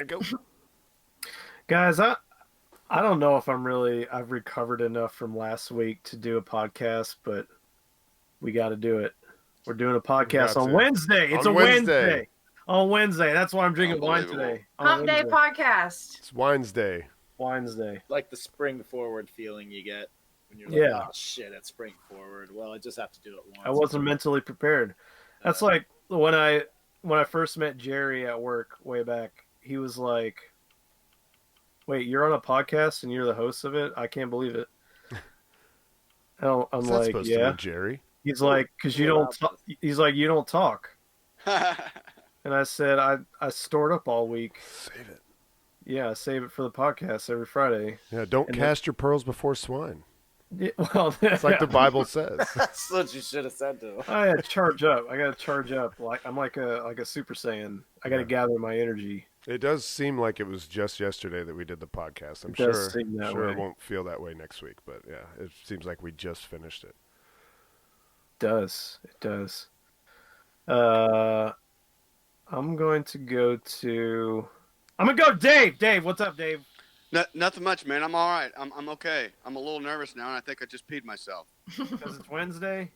Go. Guys, I don't know if I've recovered enough from last week to do a podcast, but we got to do it. We're doing a podcast on Wednesday. It's on a Wednesday. On Wednesday. That's why I'm drinking wine today. Hump Day podcast. It's Wednesday. Wednesday. Like the spring forward feeling you get when you're like, oh shit, it's spring forward. Well, I just have to do it once. I wasn't mentally prepared. That's like when I first met Jerry at work way back. He was like, "Wait, you're on a podcast and you're the host of it? I can't believe it." I'm like, supposed "Yeah." to be Jerry. He's like, "Cause you don't." He's like, "You don't talk." And I said, "I stored up all week. Save it." Yeah, save it for the podcast every Friday. Yeah, don't cast your pearls before swine. Yeah, well, it's like the Bible says. That's what you should have said to him. I gotta charge up. Like I'm like a Super Saiyan. I gotta gather my energy. It does seem like it was just yesterday that we did the podcast. I'm sure it won't feel that way next week, but yeah, it seems like we just finished it. It does. I'm going to go to Dave. Dave, what's up, Dave? Nothing much, man. I'm all right. I'm okay. I'm a little nervous now, and I think I just peed myself. Because it's Wednesday?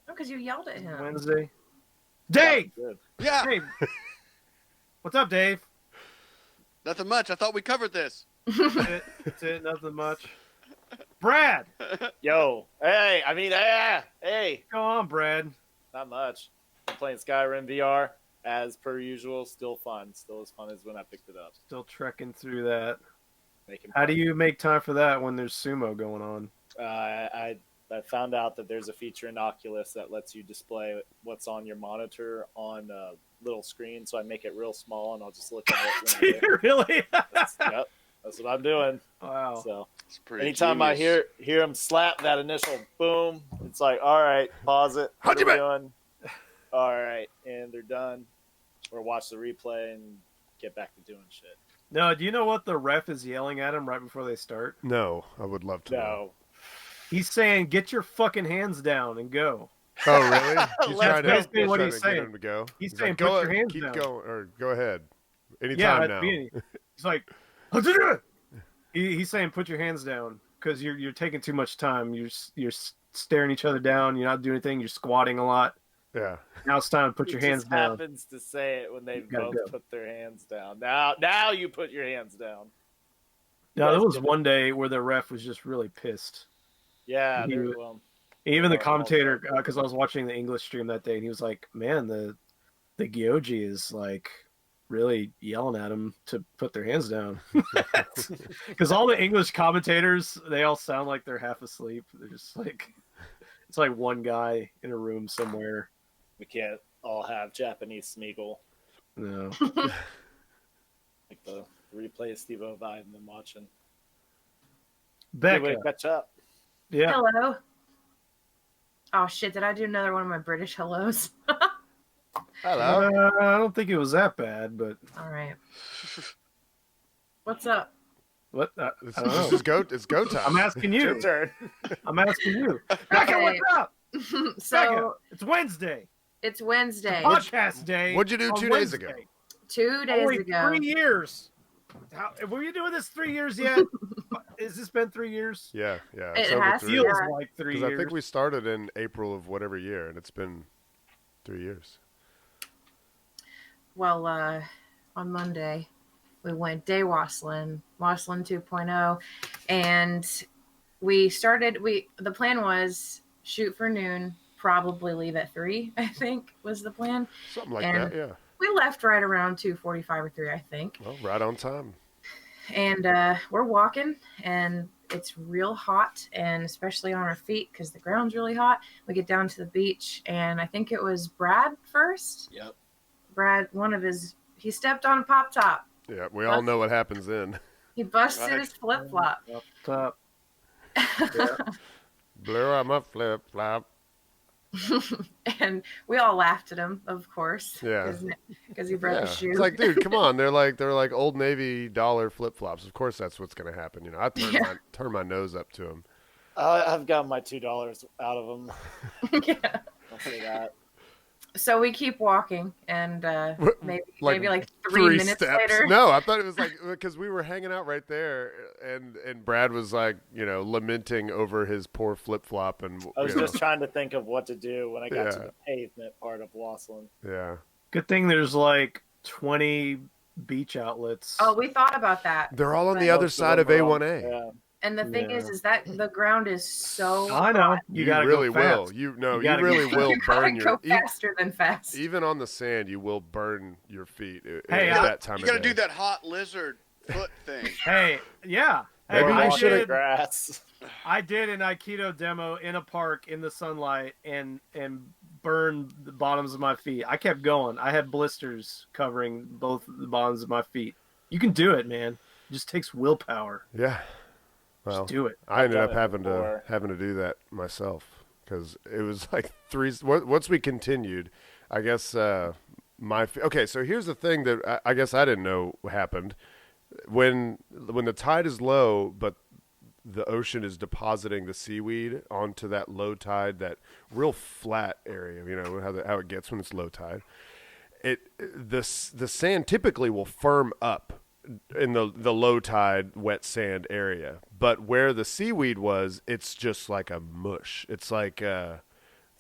No, because you yelled at him. Wednesday? Dave! Yeah. Dave. What's up, Dave? Nothing much. I thought we covered this. That's it. Nothing much. Brad! Yo. Hey. Go on, Brad. Not much. I'm playing Skyrim VR. As per usual, still fun. Still as fun as when I picked it up. Still trekking through that. How do you make time for that when there's sumo going on? I found out that there's a feature in Oculus that lets you display what's on your monitor on a little screen. So I make it real small, and I'll just look at it. Really? That's what I'm doing. Wow. So anytime genius. I hear him slap that initial boom, it's like, all right, pause it. What are we doing? All right, and they're done. Or watch the replay and get back to doing shit. No, do you know what the ref is yelling at him right before they start? No, I would love to know. He's saying, "Get your fucking hands down and go." Oh, really? He's That's basically what he's saying. Him to go. He's saying, "Put your hands down." Keep going, or go ahead. Anytime now. He's like, he's saying, "Put your hands down," because you're taking too much time. You're staring each other down. You're not doing anything. You're squatting a lot. Yeah. Now it's time to put your hands down. Happens to say it when they both put their hands down. Now you put your hands down. No, there was one day where the ref was just really pissed. Yeah. Even the commentator, because I was watching the English stream that day, and he was like, "Man, the Gyoji is like really yelling at him to put their hands down." Because all the English commentators, they all sound like they're half asleep. They're just like, it's like one guy in a room somewhere. We can't all have Japanese Smeagol. No. Like the replay of Steve-O Vai and them watching. Becca. Catch up. Yeah. Hello. Oh, shit. Did I do another one of my British hellos? Hello. I don't think it was that bad, but... All right. What's up? What? It's go time. I'm asking you. Your turn. I'm asking you. Becca, what's up? So Becca, it's Wednesday. it's Wednesday. Podcast day. What'd you do 2 days ago? 2 days Only ago. 3 years. Were you doing this 3 years yet? Has this been 3 years? Yeah. It It's over has 3. Feels Yeah. like 3 Because years. I think we started in April of whatever year, and it's been 3 years. Well, on Monday, we went day wassailing 2.0, and the plan was shoot for noon, probably leave at 3, I think was the plan. Something like And that, yeah. we left right around 2:45 or 3, I think. Well, right on time. And we're walking, and it's real hot, and especially on our feet because the ground's really hot. We get down to the beach, and I think it was Brad first. Yep. Brad, he stepped on a pop top. Yeah, we all know what happens then. He busted his flip flop. Up top. Blew out my flip flop. And we all laughed at him, of course. Yeah. Because he broke his shoe. It's like, dude, come on. They're like Old Navy dollar flip flops. Of course, that's what's gonna happen. You know, I turn my nose up to them. I've got my $2 out of them. Yeah. I'll say that. So we keep walking, and maybe like 3 minutes steps. later. No, I thought it was like because we were hanging out right there, and Brad was like, lamenting over his poor flip flop, and I was just trying to think of what to do when I got to the pavement part of Wassland. Yeah. Good thing there's like 20 beach outlets. Oh, we thought about that. They're all on the other side of A1A. Yeah. And the thing is that the ground is so I know. hot. You really will. You really will burn your. Go faster than fast. Even on the sand, you will burn your feet. Hey, at that time you got to of day. do that hot lizard foot thing. Hey, yeah. Hey, Maybe I you did. Grass. I did an Aikido demo in a park in the sunlight and burned the bottoms of my feet. I kept going. I had blisters covering both the bottoms of my feet. You can do it, man. It just takes willpower. Yeah. Well, just do it. I ended up having to do that myself because it was like once we continued, I guess okay. So here's the thing that I guess I didn't know happened when the tide is low, but the ocean is depositing the seaweed onto that low tide, that real flat area. You know how it gets when it's low tide. The sand typically will firm up in the low tide wet sand area, but where the seaweed was, it's just like a mush. It's like in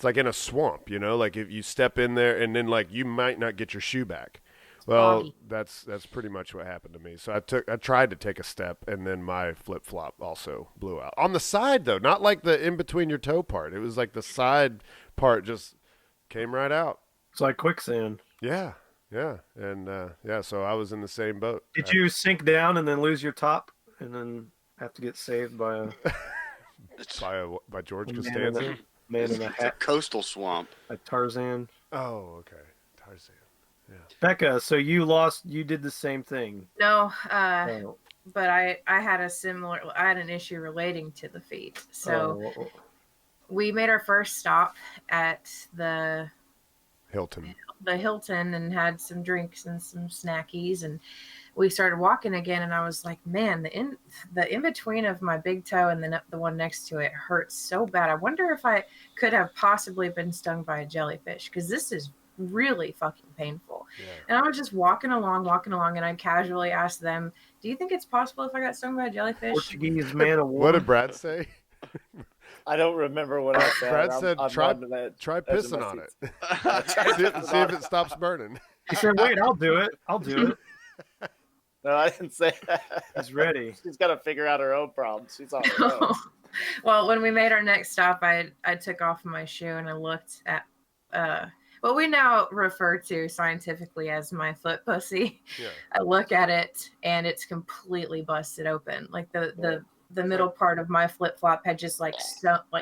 a swamp, like if you step in there and then like you might not get your shoe back. Well, that's pretty much what happened to me. So I tried to take a step, and then my flip flop also blew out on the side, though, not like the in between your toe part. It was like the side part just came right out. It's like quicksand. Yeah. And so I was in the same boat. Did you sink down and then lose your top and then have to get saved by by George Costanza? Man in a hat. It's a coastal swamp. A Tarzan. Oh, okay. Tarzan. Yeah. Becca, so you did the same thing. No, but I had an issue relating to the feet. So we made our first stop at the Hilton and had some drinks and some snackies, and we started walking again, and I was like, man, the in between of my big toe and the one next to it hurts so bad. I wonder if I could have possibly been stung by a jellyfish, because this is really fucking painful. Yeah. And I was just walking along, and I casually asked them, do you think it's possible if I got stung by a jellyfish? Portuguese man of war. What did Brad say? I don't remember what I said. Brad said, try pissing on it. see if it stops burning. He said, wait, I'll do it. No, I didn't say that. He's ready. She's got to figure out her own problems. She's on her own. Well, when we made our next stop, I took off my shoe and I looked at what we now refer to scientifically as my foot pussy. Yeah. I look at it and it's completely busted open. Like the middle part of my flip flop had just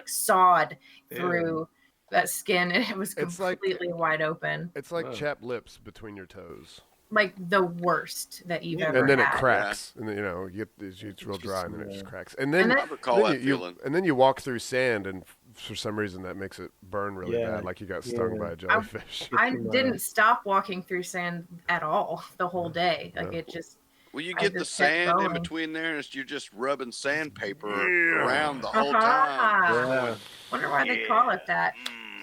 sawed through that skin, and it was completely wide open. It's like chapped lips between your toes. Like the worst that you've ever had. And then it cracks, and then it's real dry, and then it just cracks. And then I recall that feeling. And then you walk through sand, and for some reason that makes it burn really bad, like you got stung by a jellyfish. I didn't stop walking through sand at all the whole day. Like it just. Well, you get the sand in between there, and you're just rubbing sandpaper around the whole time. Yeah. Wonder why they call it that.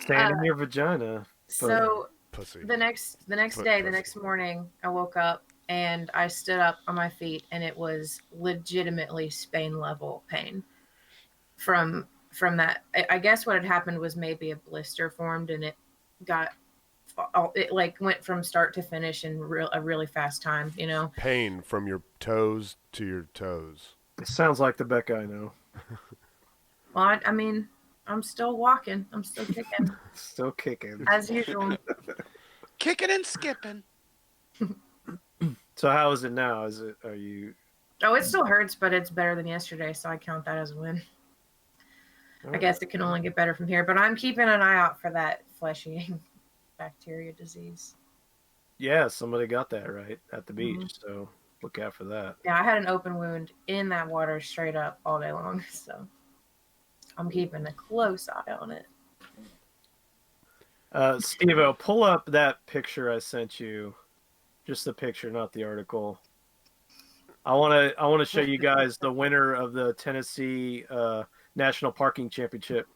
Sand in your vagina. So pussy. The next morning, I woke up and I stood up on my feet, and it was legitimately Spain level pain from that. I guess what had happened was maybe a blister formed, and it went from start to finish in a really fast time, Pain from your toes to your toes. It sounds like the Becca I know. Well, I mean, I'm still walking. I'm still kicking. Still kicking. As usual. Kicking and skipping. So how is it now? Are you... Oh, it still hurts, but it's better than yesterday, so I count that as a win. I guess it can only get better from here, but I'm keeping an eye out for that flesh-eating bacteria disease. Yeah, somebody got that right at the beach, so look out for that. Yeah, I had an open wound in that water straight up all day long, so I'm keeping a close eye on it. Steve-O, pull up that picture I sent you. Just the picture, not the article. I want to show you guys the winner of the Tennessee National Parking Championship.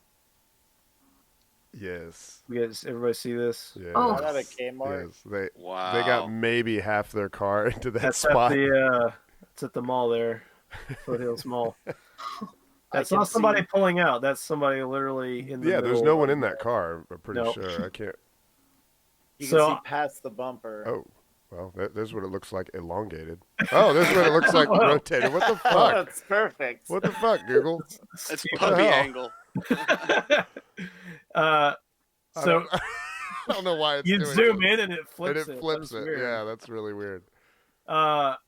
Yes. You guys, everybody see this? Yeah. Oh. Is that a Kmart? Yes. They Wow. got maybe half their car into that That's spot. it's at the mall there, Foothills Mall. That's I can not somebody see- pulling out. That's somebody literally in the Yeah, there's middle no one of in that car. I'm pretty Nope. sure. I can't. You So- can see past the bumper. Oh, well, there's what it looks like elongated. Oh, there's what it looks like Wow. rotated. What the Oh, fuck? that's perfect. What the fuck, Google? That's Stupid. puppy hell? angle. I So don't, I don't know why it's you doing zoom this. in and it flips And it. it flips That's it. weird. Yeah, that's really weird. The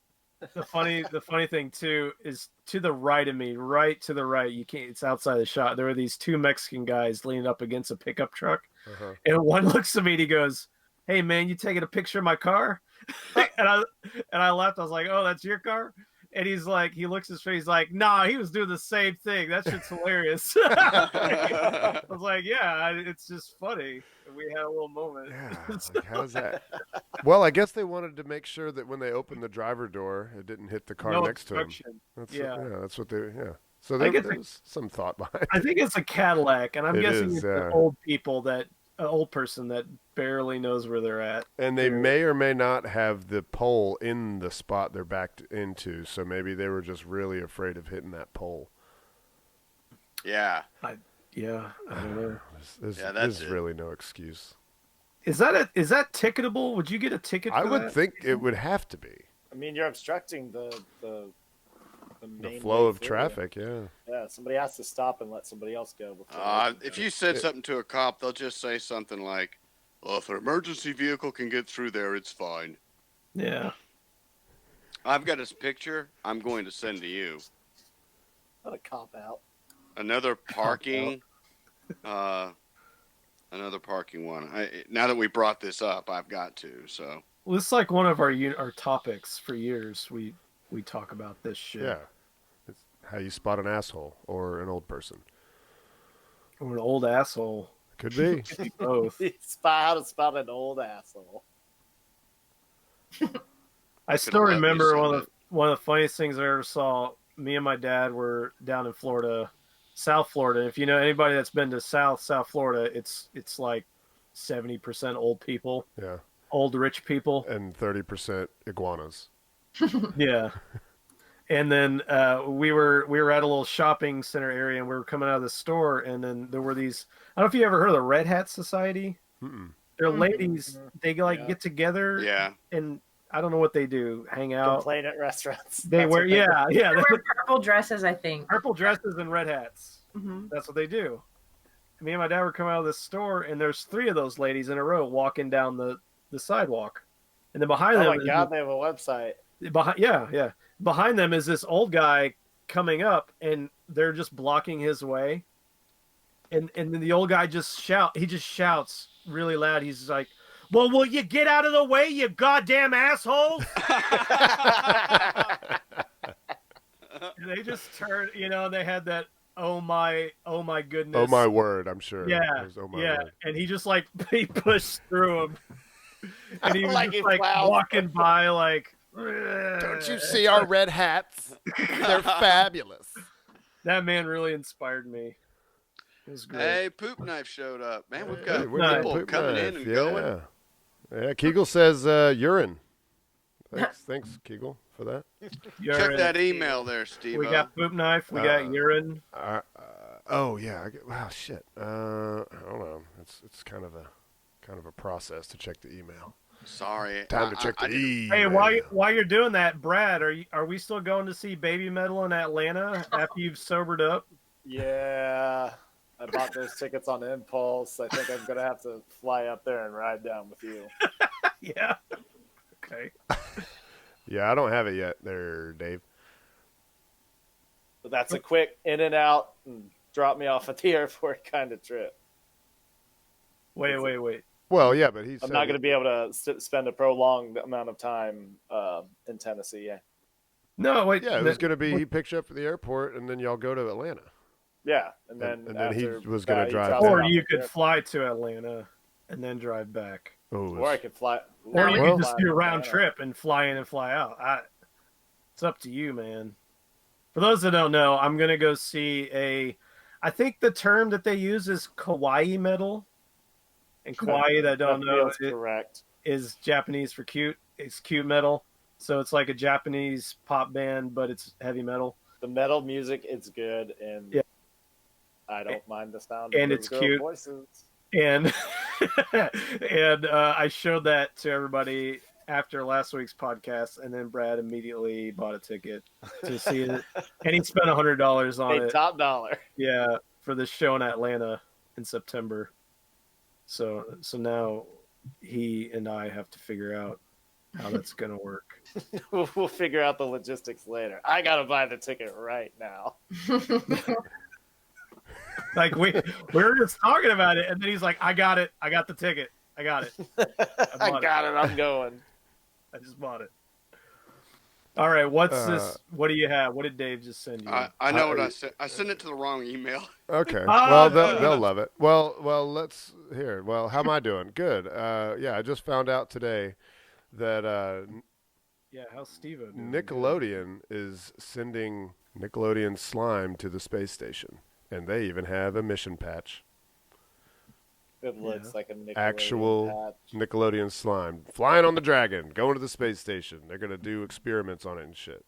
funny thing too is to the right of me, right to the right. You can't. It's outside the shot. There were these two Mexican guys leaning up against a pickup truck, Uh-huh. and one looks at me and he goes, "Hey man, you taking a picture of my car?" and I laughed. I was like, "Oh, that's your car?" And he's like, he looks his face, he's like, "Nah, he was doing the same thing. That shit's hilarious." I was like, "Yeah, it's just funny." We had a little moment. Yeah, like, how's that? Well, I guess they wanted to make sure that when they opened the driver door, it didn't hit the car No next to them. obstruction. That's Yeah. that's what they. Yeah. So I there, guess there was some thought behind. I think it's a Cadillac, and I'm It guessing is, it's yeah. an old people that an old person that barely knows where they're at. And they may or may not have the pole in the spot they're backed into, so maybe they were just really afraid of hitting that pole. Yeah. Yeah, I don't know. There's that's it. really no excuse. Is that ticketable? Would you get a ticket? For I would that? think it would have to be I mean, you're obstructing the the main flow way of through. traffic. Yeah. Yeah, somebody has to stop and let somebody else go. Before If you said something to a cop, they'll just say something like, "Well, if an emergency vehicle can get through there, it's fine." Yeah. I've got this picture I'm going to send to you. Not a cop out. Another parking, another parking one. Now that we brought this up, I've got to. So Well, it's like one of our topics for years. We talk about this shit. Yeah. It's how you spot an asshole or an old person. Or an old asshole. Could be. Both. How to spot an old asshole. I still let me remember send one of the funniest things I ever saw. Me and my dad were down in Florida, South Florida. If you know anybody that's been to South Florida, it's like 70% old people, Yeah. old rich people. And 30% iguanas. Yeah. And then we were at a little shopping center area, and we were coming out of the store, and then there were these. I don't know if you ever heard of the Red Hat Society. Mm-mm. They're ladies. They Yeah. get together. yeah, And I don't know what they do. Hang out. Complain at restaurants. They That's wear what they do. yeah. They wear purple dresses, I think. Purple dresses and red hats. Hmm. That's what they do. Me and my dad were coming out of the store, and there's three of those ladies in a row walking down the sidewalk, and then behind Oh them, my god, they have a website. behind them is this old guy coming up, and they're just blocking his way, and then the old guy just shouts really loud. He's like, "Well, will you get out of the way, you goddamn assholes?" And they just turned, they had that oh my goodness. Oh my word, I'm sure. Yeah, It was, oh my yeah, word. and he just he pushed through him, and he was Like just he plowed. walking by like. Don't you see our red hats? They're fabulous. That man really inspired me. It was great. hey, Poop Knife showed up. Man, we've Hey, got we got people Poop coming Knife, in and yeah. going. Yeah, Keagle says urine. Thanks, Keagle, for that. Check that email there, Steve. We got poop knife. We got urine. Oh yeah. Wow, shit. Hold on. It's kind of a process to check the email. Sorry. Time to check the email. Hey, while you're doing that, Brad, are we still going to see Baby Metal in Atlanta after you've sobered up? Yeah, I bought those tickets on impulse. I think I'm gonna have to fly up there and ride down with you. Yeah. Okay. Yeah, I don't have it yet, there, Dave. But that's a quick in and out and drop me off at the airport kind of trip. Wait. Well, yeah, but I'm not going to be able to spend a prolonged amount of time in Tennessee. Yeah, No, wait. Yeah, it was going to be he picks you up at the airport, and then y'all go to Atlanta. yeah, and then he after was gonna he drive drops me Or off you at the could airport. fly to Atlanta and then drive back. Oh, Or I could fly. Or you well- could just do a round Atlanta. trip and fly in and fly out. It's up to you, man. For those that don't know, I'm gonna go see I think the term that they use is kawaii metal. And kawaii, that don't know, correct. is Japanese for cute. It's cute metal. So it's like a Japanese pop band, but it's heavy metal. The metal music, it's good, and yeah. I don't mind the sound and of it's those cute. voices. And and I showed that to everybody after last week's podcast, and then Brad immediately bought a ticket to see it, and he spent $100 on it. Top dollar. Yeah, for the show in Atlanta in September. So now he and I have to figure out how that's gonna work. We'll figure out the logistics later. I gotta buy the ticket right now. Like we were just talking about it, and then he's like, "I got it. I got the ticket. I got it. I got it. I'm going. I just bought it." All right, what's this? What do you have? What did Dave just send you? I know what I sent. I sent it to the wrong email. Okay. Well, they'll love it. Well, let's hear. Well, how am I doing? Good. Yeah, I just found out today that how's Steve-O doing? Nickelodeon is sending Nickelodeon slime to the space station, and they even have a mission patch. It looks like a Nickelodeon actual patch. Nickelodeon slime flying on the Dragon, going to the space station. They're gonna do experiments on it and shit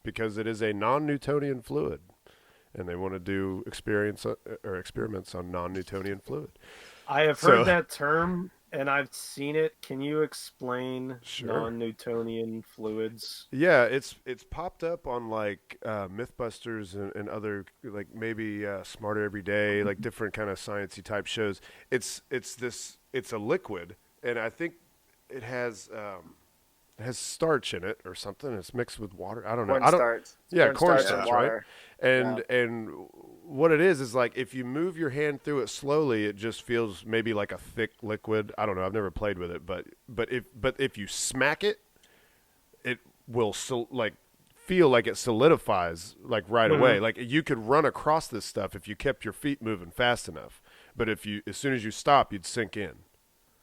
because it is a non-Newtonian fluid, and they want to do experiments on non-Newtonian fluid. I have heard that term, and I've seen it. Can you explain Sure. non-Newtonian fluids? Yeah, it's popped up on like MythBusters and other like maybe Smarter Every Day, like different kind of sciencey type shows. It's a liquid, and I think it has starch in it or something. It's mixed with water. I don't know. Cornstarch. Yeah, cornstarch, right? Water. And what it is like if you move your hand through it slowly, it just feels maybe like a thick liquid. I don't know. I've never played with it, but if you smack it, it will feel like it solidifies like right away. Like you could run across this stuff if you kept your feet moving fast enough. But as soon as you stop, you'd sink in.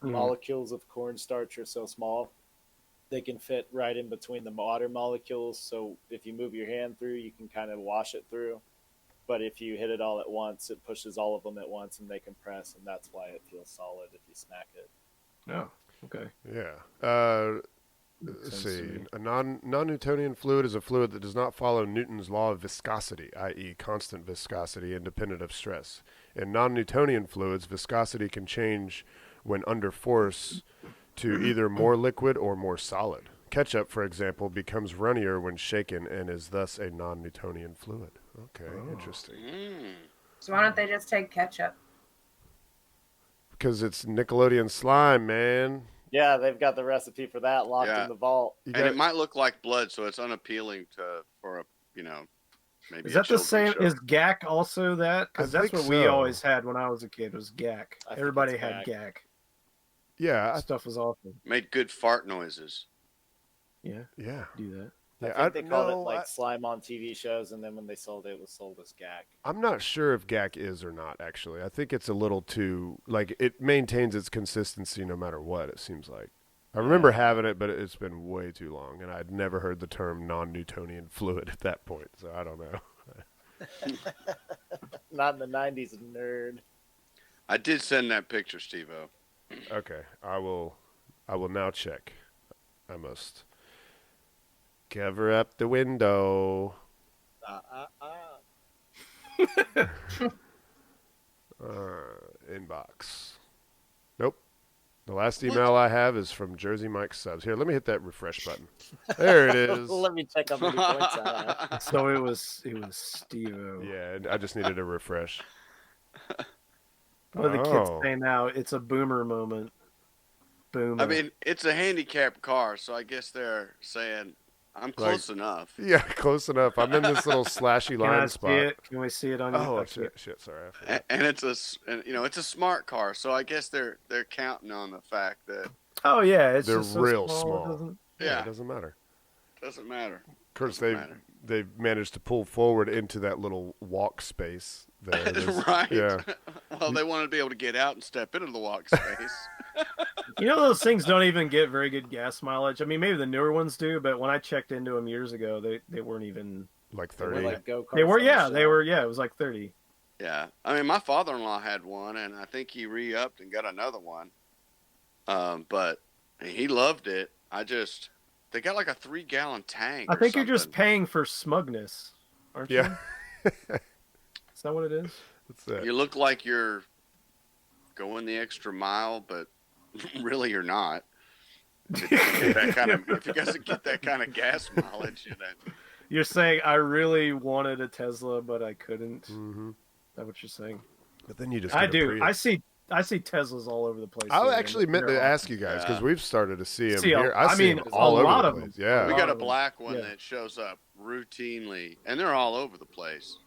Molecules of cornstarch are so small, they can fit right in between the water molecules. So if you move your hand through, you can kind of wash it through. But if you hit it all at once, it pushes all of them at once, and they compress, and that's why it feels solid if you smack it. Oh, okay. Yeah. Let's see. A non-Newtonian fluid is a fluid that does not follow Newton's law of viscosity, i.e. constant viscosity independent of stress. In non-Newtonian fluids, viscosity can change when under force to either more liquid or more solid. Ketchup, for example, becomes runnier when shaken and is thus a non-Newtonian fluid. Okay, interesting. So why don't they just take ketchup? Because it's Nickelodeon slime, man. Yeah, they've got the recipe for that locked in the vault. And it might look like blood, so it's unappealing for a, maybe. Is that the same? Show. Is GAC also that? Because that's what we always had when I was a kid. Was GAC. Everybody had GAC. Yeah, stuff was awesome. Made good fart noises. Yeah. Do that. Yeah, I think they called it like slime on TV shows, and then when they sold it, it was sold as GAC. I'm not sure if GAC is or not, actually. I think it's a little too, it maintains its consistency no matter what, it seems like. I remember having it, but it's been way too long, and I'd never heard the term non-Newtonian fluid at that point, so I don't know. Not in the 90s, nerd. I did send that picture, Steve-O. Okay, I will now check. I must cover up the window. Inbox. Nope. The last email I have is from Jersey Mike Subs. Here, let me hit that refresh button. There it is. Let me check how many points I have. So it was Steve-O. Yeah, I just needed a refresh. What are the kids saying now? It's a boomer moment. Boomer. I mean, it's a handicapped car, so I guess they're saying I'm close enough. Yeah, close enough. I'm in this little slashy line spot. See it? Can we see it on your? Oh shit! Sorry. And it's a smart car, so I guess they're counting on the fact that. Oh yeah, it's they're just real so small. Yeah, it doesn't matter. Doesn't matter. Of course, they've managed to pull forward into that little walk space there. Right. Yeah. Well, they wanted to be able to get out and step into the walk space. Those things don't even get very good gas mileage. I mean, maybe the newer ones do, but when I checked into them years ago, they weren't even like 30. They were like They were, yeah. They were, yeah. It was like 30. Yeah. I mean, my father-in-law had one, and I think he re-upped and got another one. But he loved it. They got like a 3-gallon tank. I or think you're something. just paying for smugness, aren't you? Yeah. Is that what it is? What's that? You look like you're going the extra mile, but really you're not. If it doesn't get that kind of gas mileage, You're saying I really wanted a Tesla, but I couldn't. Mm-hmm. Is that what you're saying? But then you just I get a do. Prius. I see Teslas all over the place. I here, actually meant to ask you guys because Yeah. we've started to see them See, here. I see mean, them a all over lot the of place. them. Yeah. we A got lot a of them. black one Yeah. that shows up routinely, and they're all over the place.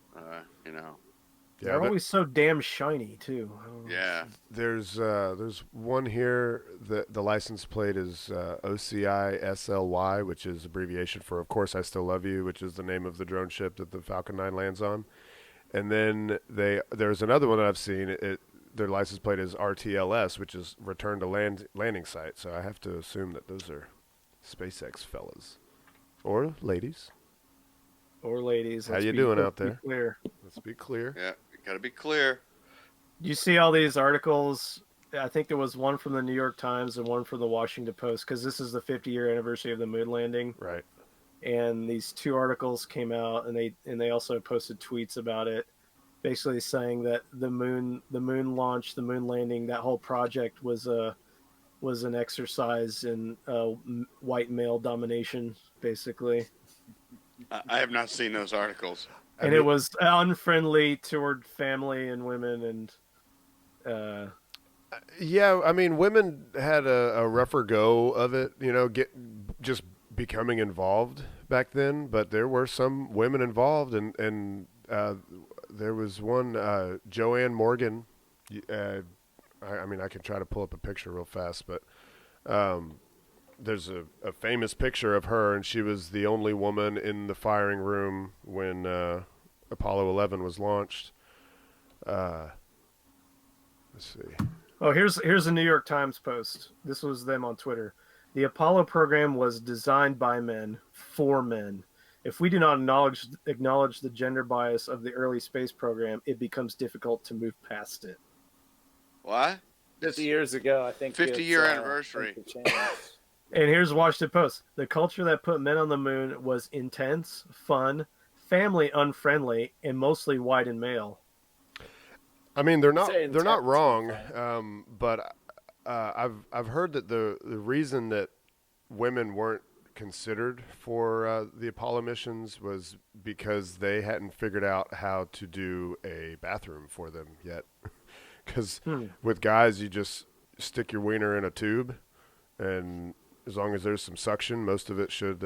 You know. Yeah, They're always so damn shiny too. I don't know. Yeah. There's one here. The license plate is OCI SLY, which is abbreviation for "Of Course I Still Love You," which is the name of the drone ship that the Falcon 9 lands on. And then there's another one that I've seen. Their license plate is RTLS, which is Return to Landing Site. So I have to assume that those are SpaceX fellas or ladies. Or ladies. How you doing out let's there? be clear. Let's be clear. Yeah. You got to be clear. You see all these articles. I think there was one from the New York Times and one from the Washington Post because this is the 50-year anniversary of the moon landing. Right. And these two articles came out, and they also posted tweets about it, basically saying that the moon launch, the moon landing, that whole project was an exercise in white male domination, basically. I have not seen those articles. And it was unfriendly toward family and women, and yeah, I mean, women had a rougher go of it, just becoming involved back then. But there were some women involved, and there was one, Joanne Morgan. I mean, I can try to pull up a picture real fast, but there's a famous picture of her, and she was the only woman in the firing room when Apollo 11 was launched. Let's see. oh, here's a New York Times post. This was them on Twitter. The Apollo program was designed by men for men. If we do not acknowledge the gender bias of the early space program, it becomes difficult to move past it. What? 50 years ago, I think. 50-year anniversary. And here's Washington Post. The culture that put men on the moon was intense, fun, family unfriendly, and mostly white and male. I mean, they're not wrong, but I've heard that the reason that women weren't considered for the Apollo missions was because they hadn't figured out how to do a bathroom for them yet. Because with guys, you just stick your wiener in a tube, and as long as there's some suction, most of it should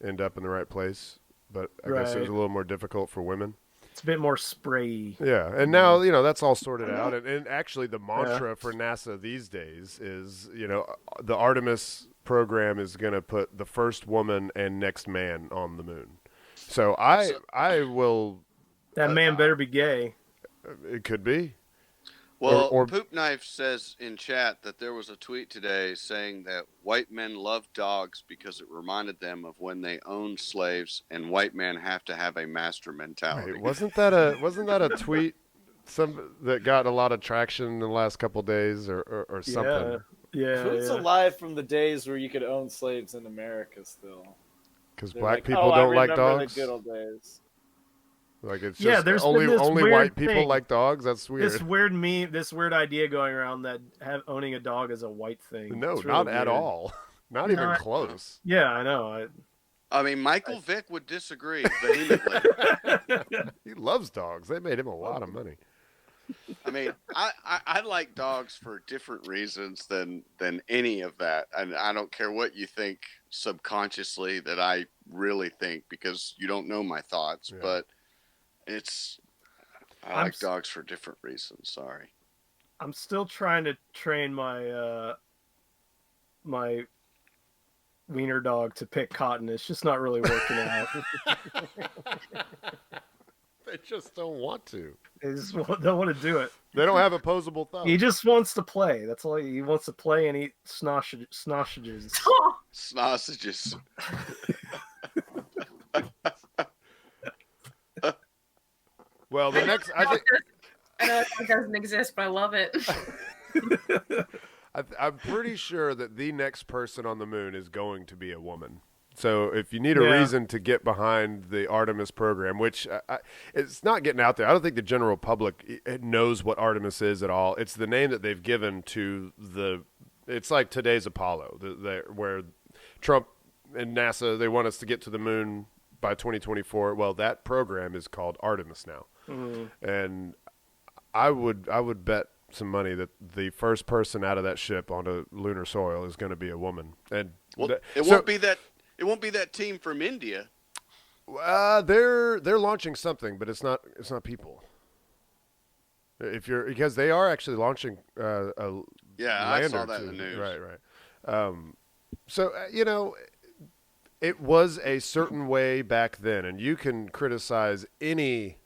end up in the right place. But I guess it was a little more difficult for women. It's a bit more spray. Yeah, and now, that's all sorted out. And actually the mantra for NASA these days is, the Artemis program is going to put the first woman and next man on the moon. So I will... That man better be gay. It could be. Well, Or Poop Knife says in chat that there was a tweet today saying that white men love dogs because it reminded them of when they owned slaves, and white men have to have a master mentality. Wait, wasn't that a tweet that got a lot of traction in the last couple days or something? Yeah. Who's alive from the days where you could own slaves in America still? Because They're black like, people don't like I remember dogs. the good old days. Like it's Yeah, just there's only been this white weird people thing. like dogs. That's weird. This weird idea going around that owning a dog is a white thing. No, It's really not at weird. all. Not even close. Yeah, I know. I mean, Michael Vick would disagree vehemently. He loves dogs. They made him a lot of money. I mean, I like dogs for different reasons than any of that. And I don't care what you think subconsciously that I really think, because you don't know my thoughts. Yeah. But I like dogs for different reasons. Sorry. I'm still trying to train my my wiener dog to pick cotton. It's just not really working out. They just don't want to. They just don't want to do it. They don't have opposable thumbs. He just wants to play. That's all he wants to play and eat sausages. Sausages. Well, the next, I think I know that doesn't exist, but I love it. I'm pretty sure that the next person on the moon is going to be a woman. So if you need a Yeah. reason to get behind the Artemis program, which it's not getting out there, I don't think the general public knows what Artemis is at all. It's the name that they've given to it's like today's Apollo, where Trump and NASA, they want us to get to the moon by 2024. Well, that program is called Artemis now. Mm-hmm. And I would bet some money that the first person out of that ship onto lunar soil is going to be a woman. And it won't be that team from India. They're launching something, but it's not people. Because they are actually launching a I saw lander that in the news. Right. So it was a certain way back then, and you can criticize any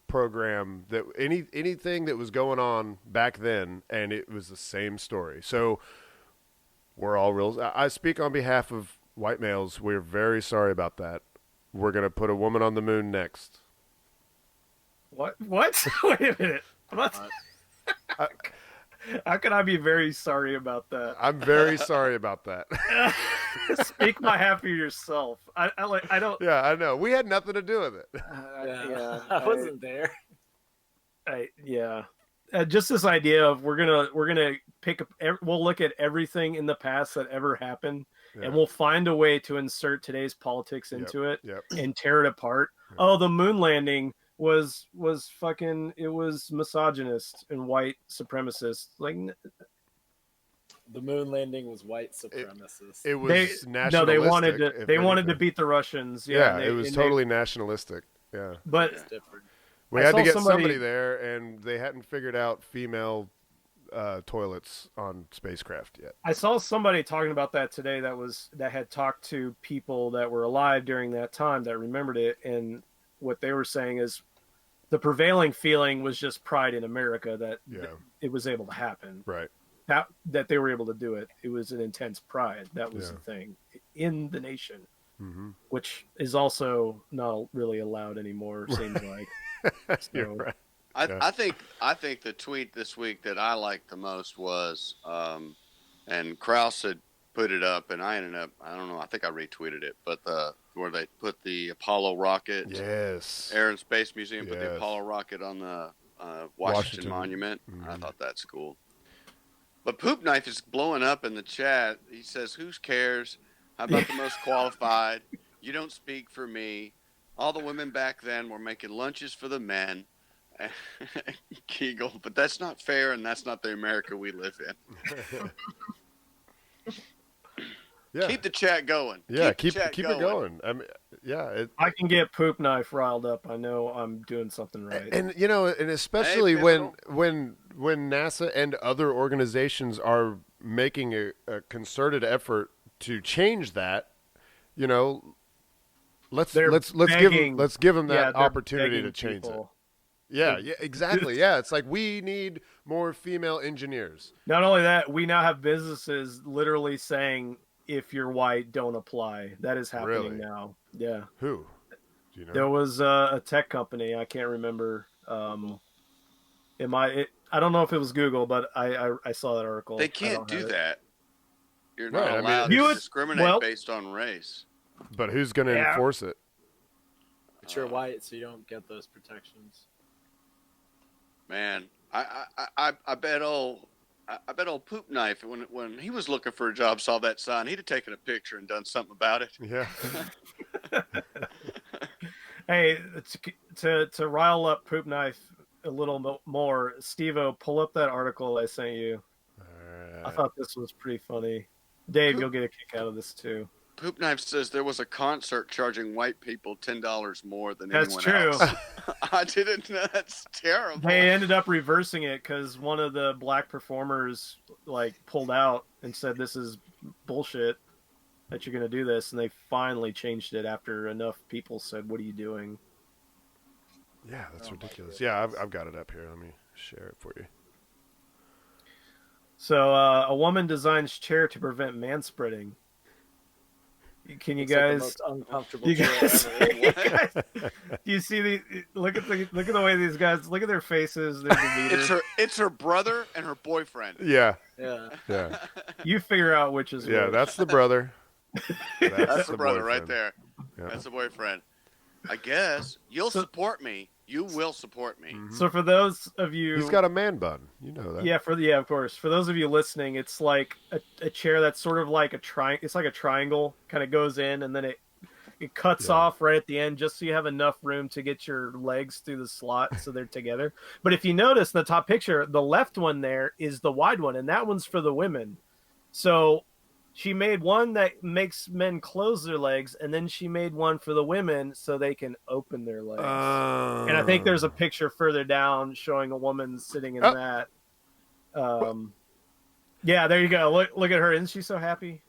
program anything that was going on back then, and it was the same story. So we're all real. I speak on behalf of white males. We're very sorry about that. We're going to put a woman on the moon next. What? Wait a minute. How can I be very sorry about that? I'm very sorry about that. Speak my half of yourself. I don't. Yeah, I know. We had nothing to do with it. I wasn't there. Just this idea of we're gonna pick up. We'll look at everything in the past that ever happened, and we'll find a way to insert today's politics into it and tear it apart. Yep. Oh, the moon landing was fucking. It was misogynist and white supremacist. Like the moon landing was white supremacist. It was nationalistic. No, they wanted to beat the Russians. Yeah, it was totally nationalistic. Yeah, but it's different. We had to get somebody there, and they hadn't figured out female toilets on spacecraft yet. I saw somebody talking about that today that had talked to people that were alive during that time that remembered it, and what they were saying is the prevailing feeling was just pride in America that it was able to happen. Right. That they were able to do it. It was an intense pride. That was the thing in the nation, which is also not really allowed anymore, seems like. So, You're right. I think the tweet this week that I liked the most was, and Krause had put it up, and I don't know, I think I retweeted it, but where they put the Apollo rocket, Air and Space Museum put the Apollo rocket on the Washington Monument. I thought that's cool. But Poop Knife is blowing up in the chat. He says, "Who cares? How about the most qualified? You don't speak for me. All the women back then were making lunches for the men." Keagle, but that's not fair, and that's not the America we live in. Keep the chat going. Yeah, keep it going. I mean, I can get Poop Knife riled up. I know I'm doing something right. And and especially when NASA and other organizations are making a concerted effort to change that, let's give them that opportunity to change it. Yeah, exactly. Yeah, it's like we need more female engineers. Not only that, we now have businesses literally saying, if you're white, don't apply. That is happening now. Yeah. Who? Do you know? There was a tech company. I can't remember. I don't know if it was Google, but I saw that article. They can't do that. You're not allowed to discriminate based on race. But who's going to enforce it? But you're white, so you don't get those protections. Man, I bet old Poop Knife when he was looking for a job saw that sign, he'd have taken a picture and done something about it. Yeah. Hey, to rile up Poop Knife a little more, Steve-O, pull up that article I sent you. I thought this was pretty funny. Dave, you'll get a kick out of this too. Poop Knife says there was a concert charging white people $10 more than anyone else. That's true. I didn't know. That's terrible. They ended up reversing it because one of the black performers pulled out and said, "This is bullshit that you're going to do this," and they finally changed it after enough people said, "What are you doing?" Yeah, that's ridiculous. Yeah, I've got it up here. Let me share it for you. So, a woman designs chair to prevent manspreading. Can you It's like the guys? most uncomfortable You chair guys, ever. you guys- do you see the look at the way these guys look at their faces, their demeanor. It's her brother and her boyfriend. Yeah, Yeah. yeah, You figure out which is yeah. which. That's the brother. That's the brother right boyfriend. there. Yeah. That's the boyfriend. I guess you'll support me. You will support me. Mhm. So for those of you, He's got a man bun. You know that. yeah, of course. For those of you listening, it's like a chair that's sort of like a triangle. It's like a triangle, kind of goes in, and then it cuts off right at the end, just so you have enough room to get your legs through the slot, so they're together. But if you notice in the top picture, the left one there is the wide one, and that one's for the women. So she made one that makes men close their legs, and then she made one for the women so they can open their legs. And I think there's a picture further down showing a woman sitting in that. Yeah, there you go. Look at her. Isn't she so happy?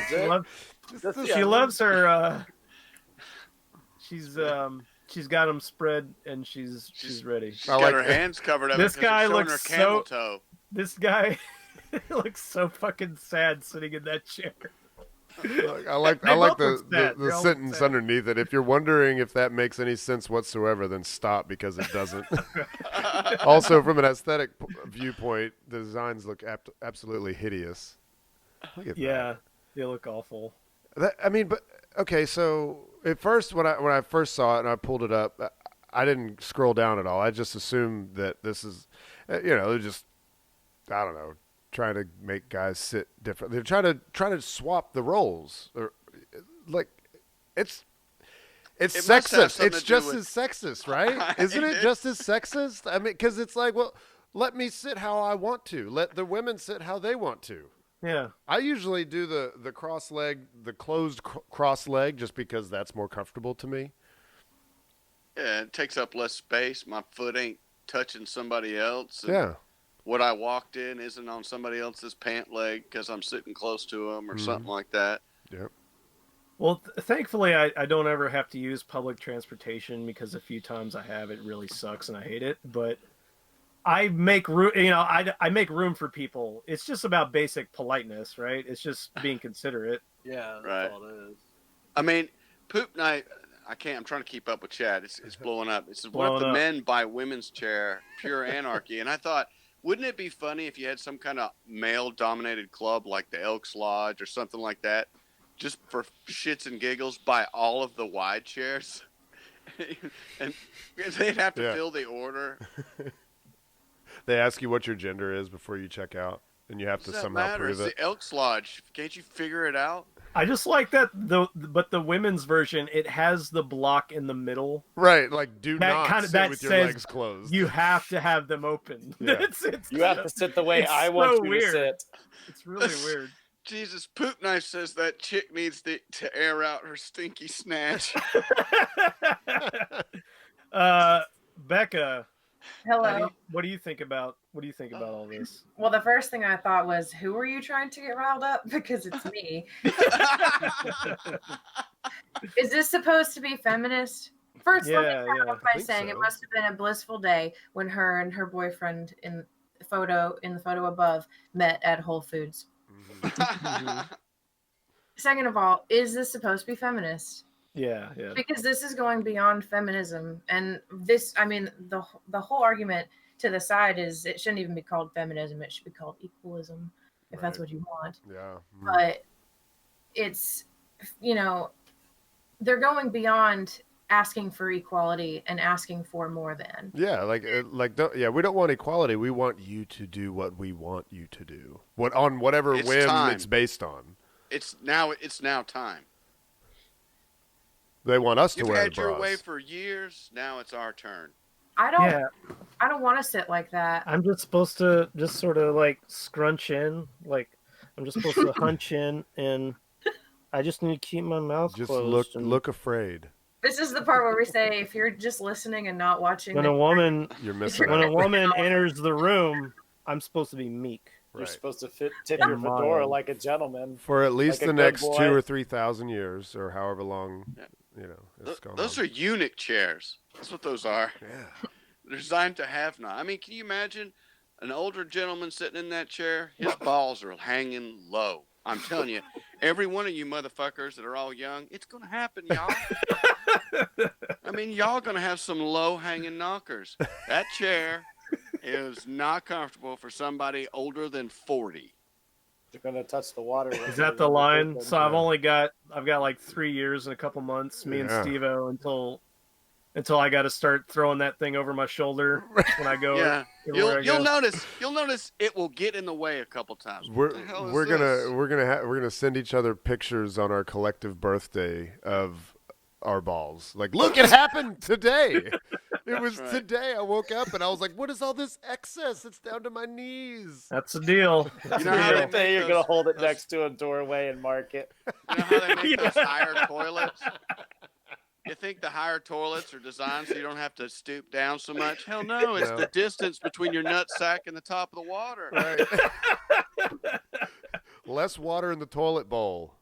She loves her. She's got them spread, and she's ready. She's got her hands covered up. This guy looks her camel toe. This guy looks so fucking sad sitting in that chair. I like the sentence underneath it. If you're wondering if that makes any sense whatsoever, then stop, because it doesn't. Also, from an aesthetic viewpoint, the designs look absolutely hideous. Look at that. They look awful. But okay. So at first, when I first saw it and I pulled it up, I didn't scroll down at all. I just assumed that this is, they're just, I don't know, trying to make guys sit different. They're trying to swap the roles, or like it's sexist. It's just as sexist, right? Isn't it just as sexist? I mean, because it's like, well, let me sit how I want to. Let the women sit how they want to. Yeah. I usually do the cross leg, the closed cross leg, just because that's more comfortable to me. Yeah, it takes up less space. My foot ain't touching somebody else. Yeah. What I walked in isn't on somebody else's pant leg because I'm sitting close to them or something like that. Yep. Well, thankfully, I don't ever have to use public transportation, because a few times I have, it really sucks and I hate it. But I make room, I make room for people. It's just about basic politeness, right? It's just being considerate. Yeah, right. That's all it is. I mean, poop night. I'm trying to keep up with Chad. It's blowing up. It says, what if the men buy women's chair? Pure anarchy. And I thought, wouldn't it be funny if you had some kind of male-dominated club like the Elks Lodge or something like that, just for shits and giggles, buy all of the wide chairs, and they'd have to fill the order. They ask you what your gender is before you check out, and you have to somehow prove it. It's the Elks Lodge. Can't you figure it out? I just like that, but the women's version, it has the block in the middle. Right, like do that not kind of, sit that with says your legs closed. You have to have them open. Yeah. You have to sit the way I want you to sit. It's really weird. Jesus, Poop Knife says that chick needs to air out her stinky snatch. Becca. Hello. What do you think about all this? Well, the first thing I thought was, who are you trying to get riled up? Because it's me. Is this supposed to be feminist? First, let me start off by saying it must have been a blissful day when her and her boyfriend in the photo above met at Whole Foods. Mm-hmm. Second of all, is this supposed to be feminist? Yeah. Because this is going beyond feminism, and this, I mean, the whole argument to the side is it shouldn't even be called feminism; it should be called equalism, if that's what you want. Yeah. But it's, they're going beyond asking for equality and asking for more than. Yeah, we don't want equality. We want you to do what we want you to do. On whatever whim it's based on. It's now time. They want us to You've wear had the your bras. way for years. Now it's our turn. I don't want to sit like that. I'm just supposed to just sort of like scrunch in, like I'm just supposed to hunch in, and I just need to keep my mouth closed. Just look afraid. This is the part where we say, if you're just listening and not watching, when a woman enters the room, I'm supposed to be meek. You're supposed to tip your fedora like a gentleman for at least the next 2,000 or 3,000 years, or however long. It's gone. Those are eunuch chairs. That's what those are. Yeah. They're designed to have not. I mean, can you imagine an older gentleman sitting in that chair? His balls are hanging low. I'm telling you, every one of you motherfuckers that are all young, it's going to happen, y'all. I mean, y'all going to have some low-hanging knockers. That chair is not comfortable for somebody older than 40. They're gonna touch the water. Is that the line? So I've got like 3 years and a couple months, me and Steve-O, until I got to start throwing that thing over my shoulder when I go. Yeah, you'll notice it will get in the way a couple times. We're gonna send each other pictures on our collective birthday of our balls. Like, look, it happened today. It was today. I woke up and I was like, "What is all this excess? It's down to my knees." That's the deal. You know how you're gonna hold it next to a doorway and mark it. You know how they make those higher toilets? You think the higher toilets are designed so you don't have to stoop down so much? Hell no, it's the distance between your nutsack and the top of the water. Right. Less water in the toilet bowl.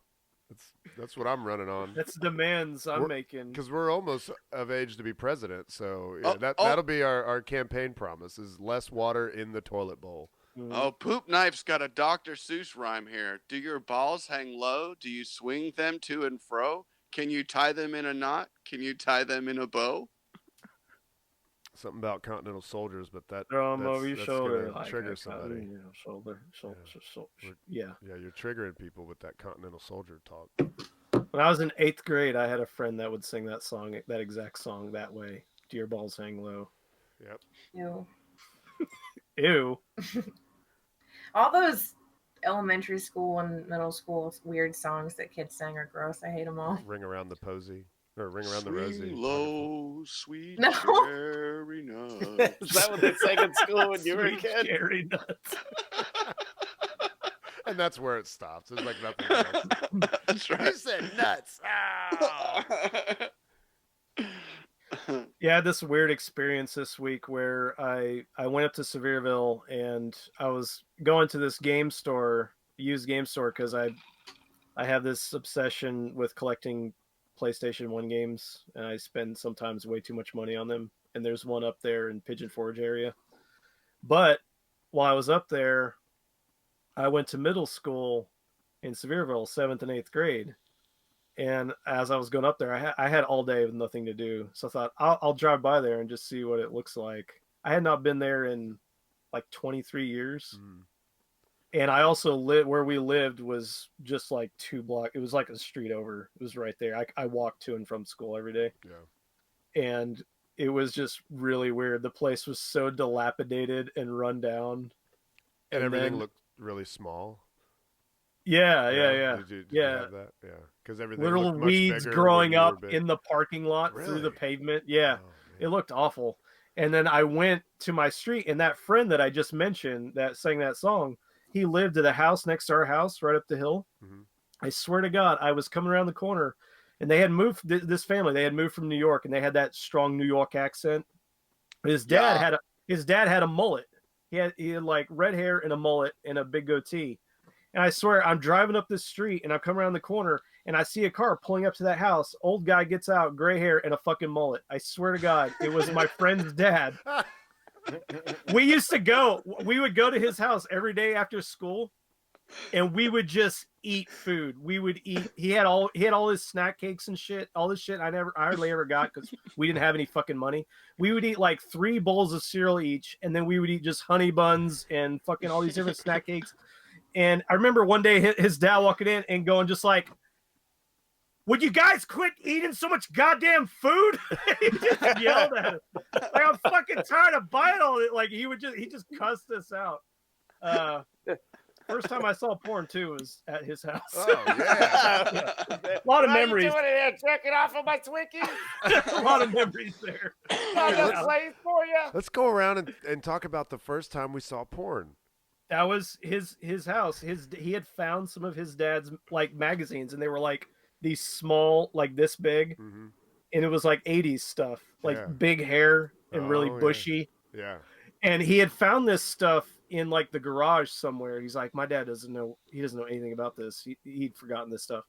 That's what I'm running on. That's demands I'm making. Because we're almost of age to be president, so that'll be our campaign promise: is less water in the toilet bowl. Oh, Poop Knife's got a Dr. Seuss rhyme here. Do your balls hang low? Do you swing them to and fro? Can you tie them in a knot? Can you tie them in a bow? Something about Continental Soldiers, but throw them over your shoulder, like trigger somebody. Shoulder. Yeah, you're triggering people with that Continental Soldier talk. When I was in 8th grade, I had a friend that would sing that song, that exact song, that way. Do your balls hang low? Yep. Ew. Ew. All those elementary school and middle school weird songs that kids sang are gross. I hate them all. Ring Around the Posy. Or Ring Around the Rosie. Low, sweet No. cherry nuts. Is that what they sang in school when you were a kid? Cherry nuts. And that's where it stops. There's like nothing else. That's right. You said nuts. Yeah, I had this weird experience this week where I went up to Sevierville and I was going to this used game store, because I have this obsession with collecting PlayStation 1 games, and I spend sometimes way too much money on them. And there's one up there in Pigeon Forge area. But while I was up there, I went to middle school in Sevierville, 7th and 8th grade. And as I was going up there, I had all day with nothing to do. So I thought, I'll drive by there and just see what it looks like. I had not been there in like 23 years. Mm. And I also where we lived was just like 2 blocks. It was like a street over. It was right there. I walked to and from school every day. Yeah. And it was just really weird. The place was so dilapidated and run down. And everything looked really small. Yeah. Did you have that? Yeah. Because everything little looked much weeds bigger growing up in the parking lot really? Through the pavement. Yeah. Oh, it looked awful. And then I went to my street, and that friend that I just mentioned that sang that song, he lived at a house next to our house right up the hill. Mm-hmm. I swear to God, I was coming around the corner, and they had moved, this family, they had moved from New York, and they had that strong New York accent. His dad had a mullet. He had like red hair and a mullet and a big goatee. And I swear, I'm driving up this street, and I'm coming around the corner, and I see a car pulling up to that house. Old guy gets out, gray hair and a fucking mullet. I swear to God, it was my friend's dad. We would go to his house every day after school, and we would just eat food. We would eat. He had all his snack cakes and shit, all this shit I hardly ever got because we didn't have any fucking money. We would eat like 3 bowls of cereal each, and then we would eat just honey buns and fucking all these different snack cakes. And I remember one day his dad walking in and going just like, "Would you guys quit eating so much goddamn food?" He just yelled at us. Like, I'm fucking tired of buying all it. Like he just cussed us out. First time I saw porn too was at his house. Oh yeah. A lot of memories. What are you doing here? Jerking off on my Twinkies? A lot of memories there. Let's go around and talk about the first time we saw porn. That was his house. He had found some of his dad's like magazines, and they were like these small, like this big, mm-hmm. and it was like 80s stuff, like big hair and really bushy. Yeah. And he had found this stuff in like the garage somewhere. He's like, my dad doesn't know anything about this. He'd forgotten this stuff.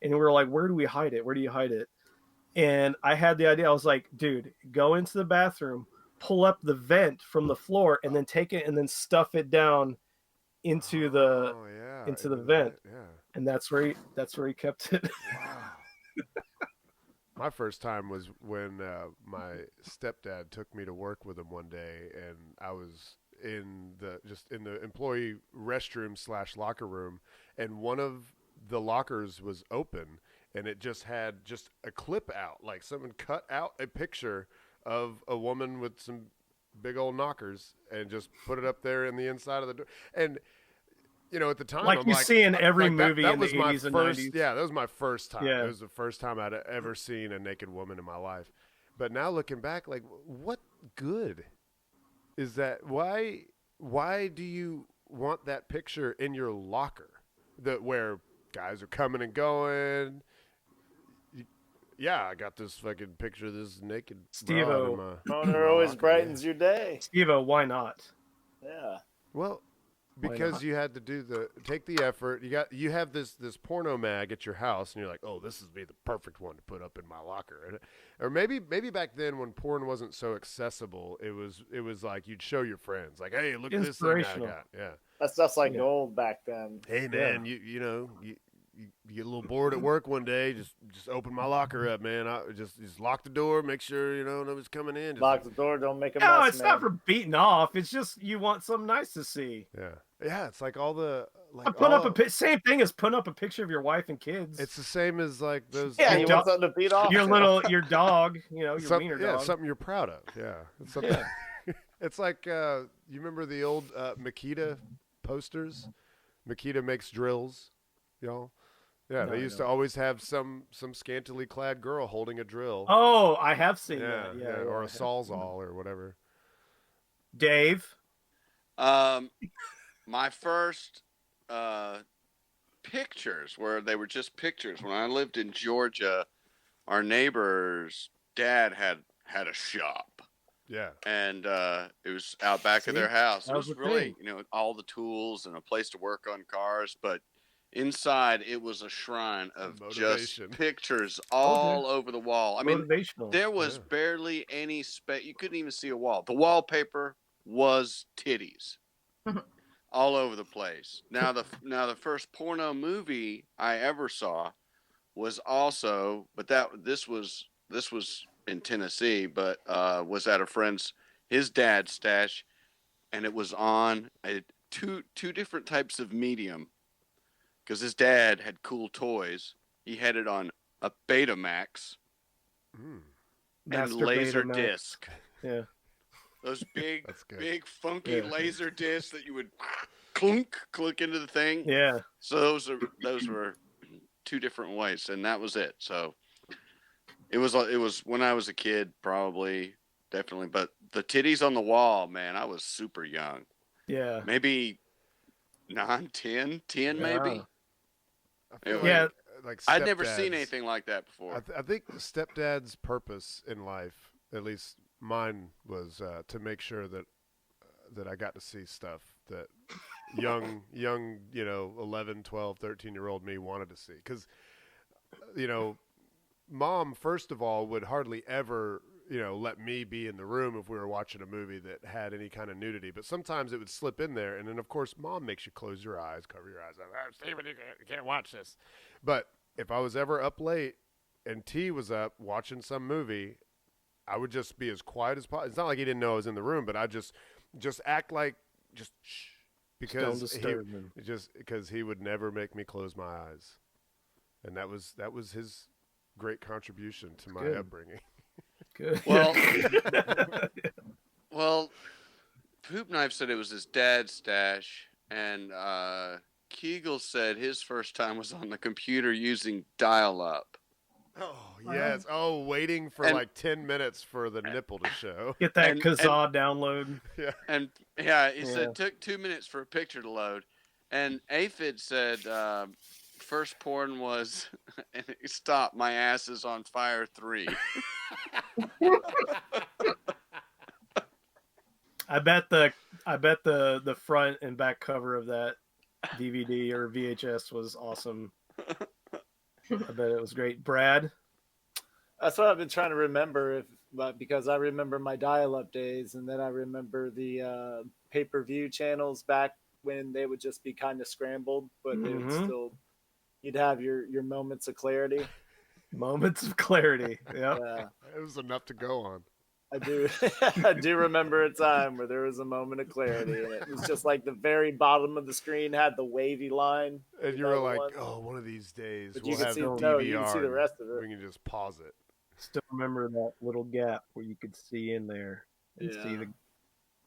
And we were like, where do we hide it? Where do you hide it? And I had the idea. I was like, dude, go into the bathroom, pull up the vent from the floor, and then take it and then stuff it down into the vent, Yeah. and that's where he kept it. Wow. My first time was when my stepdad took me to work with him one day, and I was in the employee restroom / locker room, and one of the lockers was open, and it just had just a clip out, like someone cut out a picture of a woman with some big old knockers and just put it up there in the inside of the door. And at the time, Like I'm you like, see in every movie that in was the my 80s and first, 90s. Yeah, that was my first time. Yeah. It was the first time I'd ever seen a naked woman in my life. But now looking back, like, what good is that? Why do you want that picture in your locker where guys are coming and going? Yeah, I got this fucking picture of this naked broad in my Boner always locker, brightens your day. Steve-O, why not? Yeah. Well, Why because not? you had to take the effort. You have this porno mag at your house, and you're like, oh, this is be the perfect one to put up in my locker. Or maybe back then when porn wasn't so accessible, it was like you'd show your friends, like, hey, look at this thing I Inspirational. got. Yeah. That stuff's like Yeah. gold back then. Hey man, you get a little bored at work one day, just open my locker up, man. I just lock the door, make sure nobody's coming in. Just, Lock the door, don't make a No, mess, it's man. not for beating off. It's just you want something nice to see. yeah. It's like all the I put up same thing as putting up a picture of your wife and kids. It's the same as like those. Yeah, Your you dog- want something to beat off. your dog, your wiener dog. Something you're proud of. Yeah, it's something. It's like you remember the old Makita posters. Makita makes drills, y'all. Yeah, No, they I used to don't. always have some scantily clad girl holding a drill. Oh, I have seen yeah, that. Yeah, or I a have. sawzall or whatever. Dave. My first pictures where they were just pictures. When I lived in Georgia, our neighbor's dad had a shop. Yeah. And it was out back of their house. It That was was the really, thing. all the tools and a place to work on cars. But inside, it was a shrine of just Motivation. pictures all over the wall. I mean, Motivational. there was barely any space. You couldn't even see a wall. The wallpaper was titties all over the place. Now the first porno movie I ever saw was also, but this was in Tennessee, but was at a friend's, his dad's stash, and it was on two different types of medium, because his dad had cool toys. He had it on a Betamax and Master laser Betamax. disc. Yeah. Those big, That's good. big, funky Yeah. laser discs that you would click into the thing. Yeah. So those were two different ways, and that was it. So it was when I was a kid, probably, definitely. But the titties on the wall, man, I was super young, Yeah. maybe 9, 10, maybe. I feel Yeah. like I'd never stepdads- seen anything like that before. I think the stepdad's purpose in life, at least mine, was to make sure that I got to see stuff that young 11, 12, 13-year-old me wanted to see. Because, Mom, first of all, would hardly ever, let me be in the room if we were watching a movie that had any kind of nudity. But sometimes it would slip in there. And then, of course, Mom makes you close your eyes, cover your eyes. Steven, you can't watch this. But if I was ever up late and T was up watching some movie, I would just be as quiet as possible. It's not like he didn't know I was in the room, but I just act like just shh, because Don't disturb him. because he would never make me close my eyes, and that was his great contribution to my good. upbringing. Good. Well, Poop Knife said it was his dad's stash, and Keagle said his first time was on the computer using dial-up. Oh yes! Oh, waiting for like 10 minutes for the nipple to show. Get that And- Kazaa download. And yeah, he said it took 2 minutes for a picture to load. And Aphid said first porn was and it stopped, my ass is on fire 3. I bet the front and back cover of that DVD or VHS was awesome. I bet it was great. Brad? That's what I've been trying to remember, because I remember my dial-up days, and then I remember the pay-per-view channels back when they would just be kind of scrambled, but they would Mhm. still, you'd have your moments of clarity. Moments of clarity. Yeah. Yeah, It was enough to go on. I do. I do remember a time where there was a moment of clarity, and it was just like the very bottom of the screen had the wavy line. And you know, were the like, one- "Oh, one of these days But we'll you could have see DVR. you can see the rest of and it. we can just pause it." Still remember that little gap where you could see in there and see Yeah. the,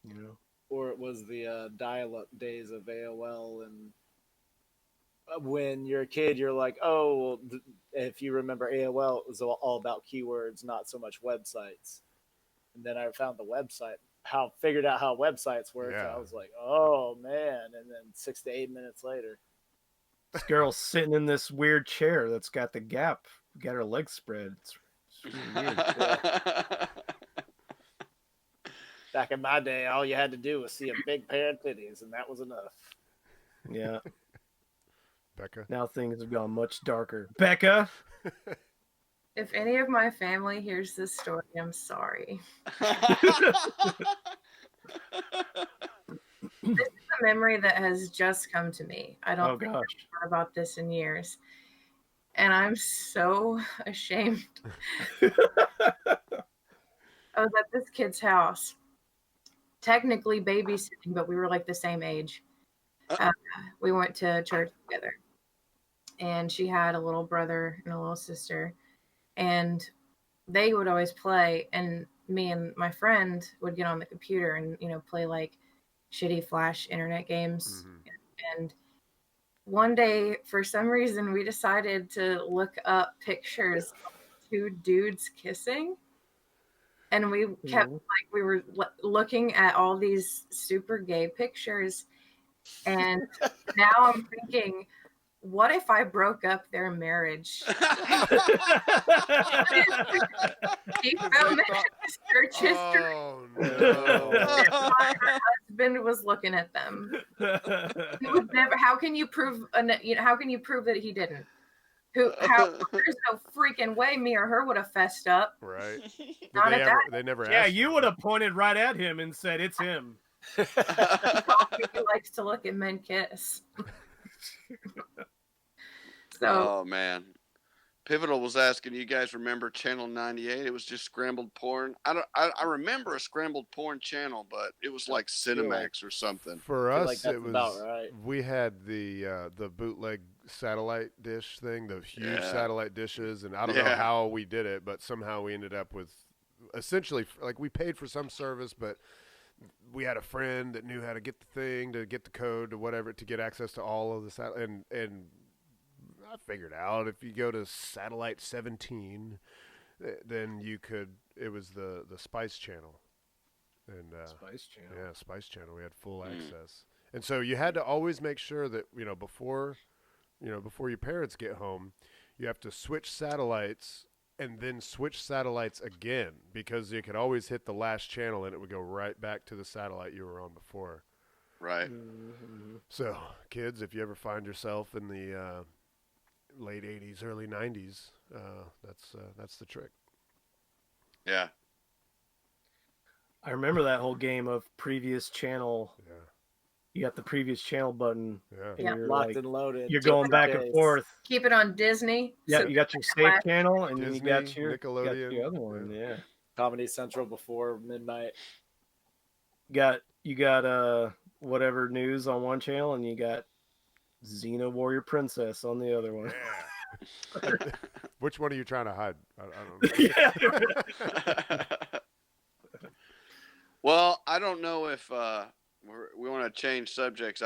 you know. Or it was the dial-up days of AOL, and when you're a kid, you're like, oh, well, if you remember AOL, it was all about keywords, not so much websites. And then I found the website, figured out how websites work. Yeah. And I was like, oh man! And then 6 to 8 minutes later, This girl's sitting in this weird chair that's got the gap, got her legs spread. It's really weird. back in my day, all you had to do was see a big pair of titties, and that was enough. Yeah. Becca. Now things have gone much darker. Becca. If any of my family hears this story, I'm sorry. This is a memory that has just come to me. I don't Oh think gosh. I've thought about this in years. And I'm so ashamed. I was at this kid's house, technically babysitting, but we were like the same age. We went to church together. And she had a little brother and a little sister. And they would always play. And me and my friend would get on the computer and, play like shitty Flash internet games. Mm-hmm. And one day, for some reason, we decided to look up pictures of two dudes kissing. And we kept, we were looking at all these super gay pictures. And now I'm thinking, what if I broke up their marriage? He found that in his search history. Oh no! My husband was looking at them. He would never. How can you prove? How can you prove that he didn't? There's no freaking way me or her would have fessed up. Right? Not at that. They never. Yeah, asked you would have pointed right at him and said, "It's him." He likes to look at men kiss. So. Oh man, Pivotal was asking, you guys remember Channel 98? It was just scrambled porn. I remember a scrambled porn channel, but it was like Cinemax or something. For I feel us, like that's it was about right. we had the bootleg satellite dish thing, the huge satellite dishes, and I don't know how we did it, but somehow we ended up with essentially like we paid for some service, but we had a friend that knew how to get the thing, to get the code, to whatever, to get access to all of the satellite, and I figured out if you go to satellite 17, then you could. It was the Spice Channel, and Spice Channel. yeah, Spice Channel. We had full access, and so you had to always make sure that before your parents get home, you have to switch satellites and then switch satellites again, because you could always hit the last channel and it would go right back to the satellite you were on before. Right. Mm-hmm. So, kids, if you ever find yourself in the late 80s, early 90s, that's the trick. Yeah. I remember that whole game of previous channel. Yeah. You got the previous channel button. Yeah. And Yeah. you're Locked like, and loaded. you're going back and forth. Keep it on Disney. Yeah, So you got your safe channel, and then you got Disney, your Nickelodeon. the other one. Yeah. Comedy Central before midnight. You got whatever news on one channel, and you got Xena Warrior Princess on the other one. Yeah. Which one are you trying to hide? I don't know. Yeah. Well, I don't know if we want to change subjects.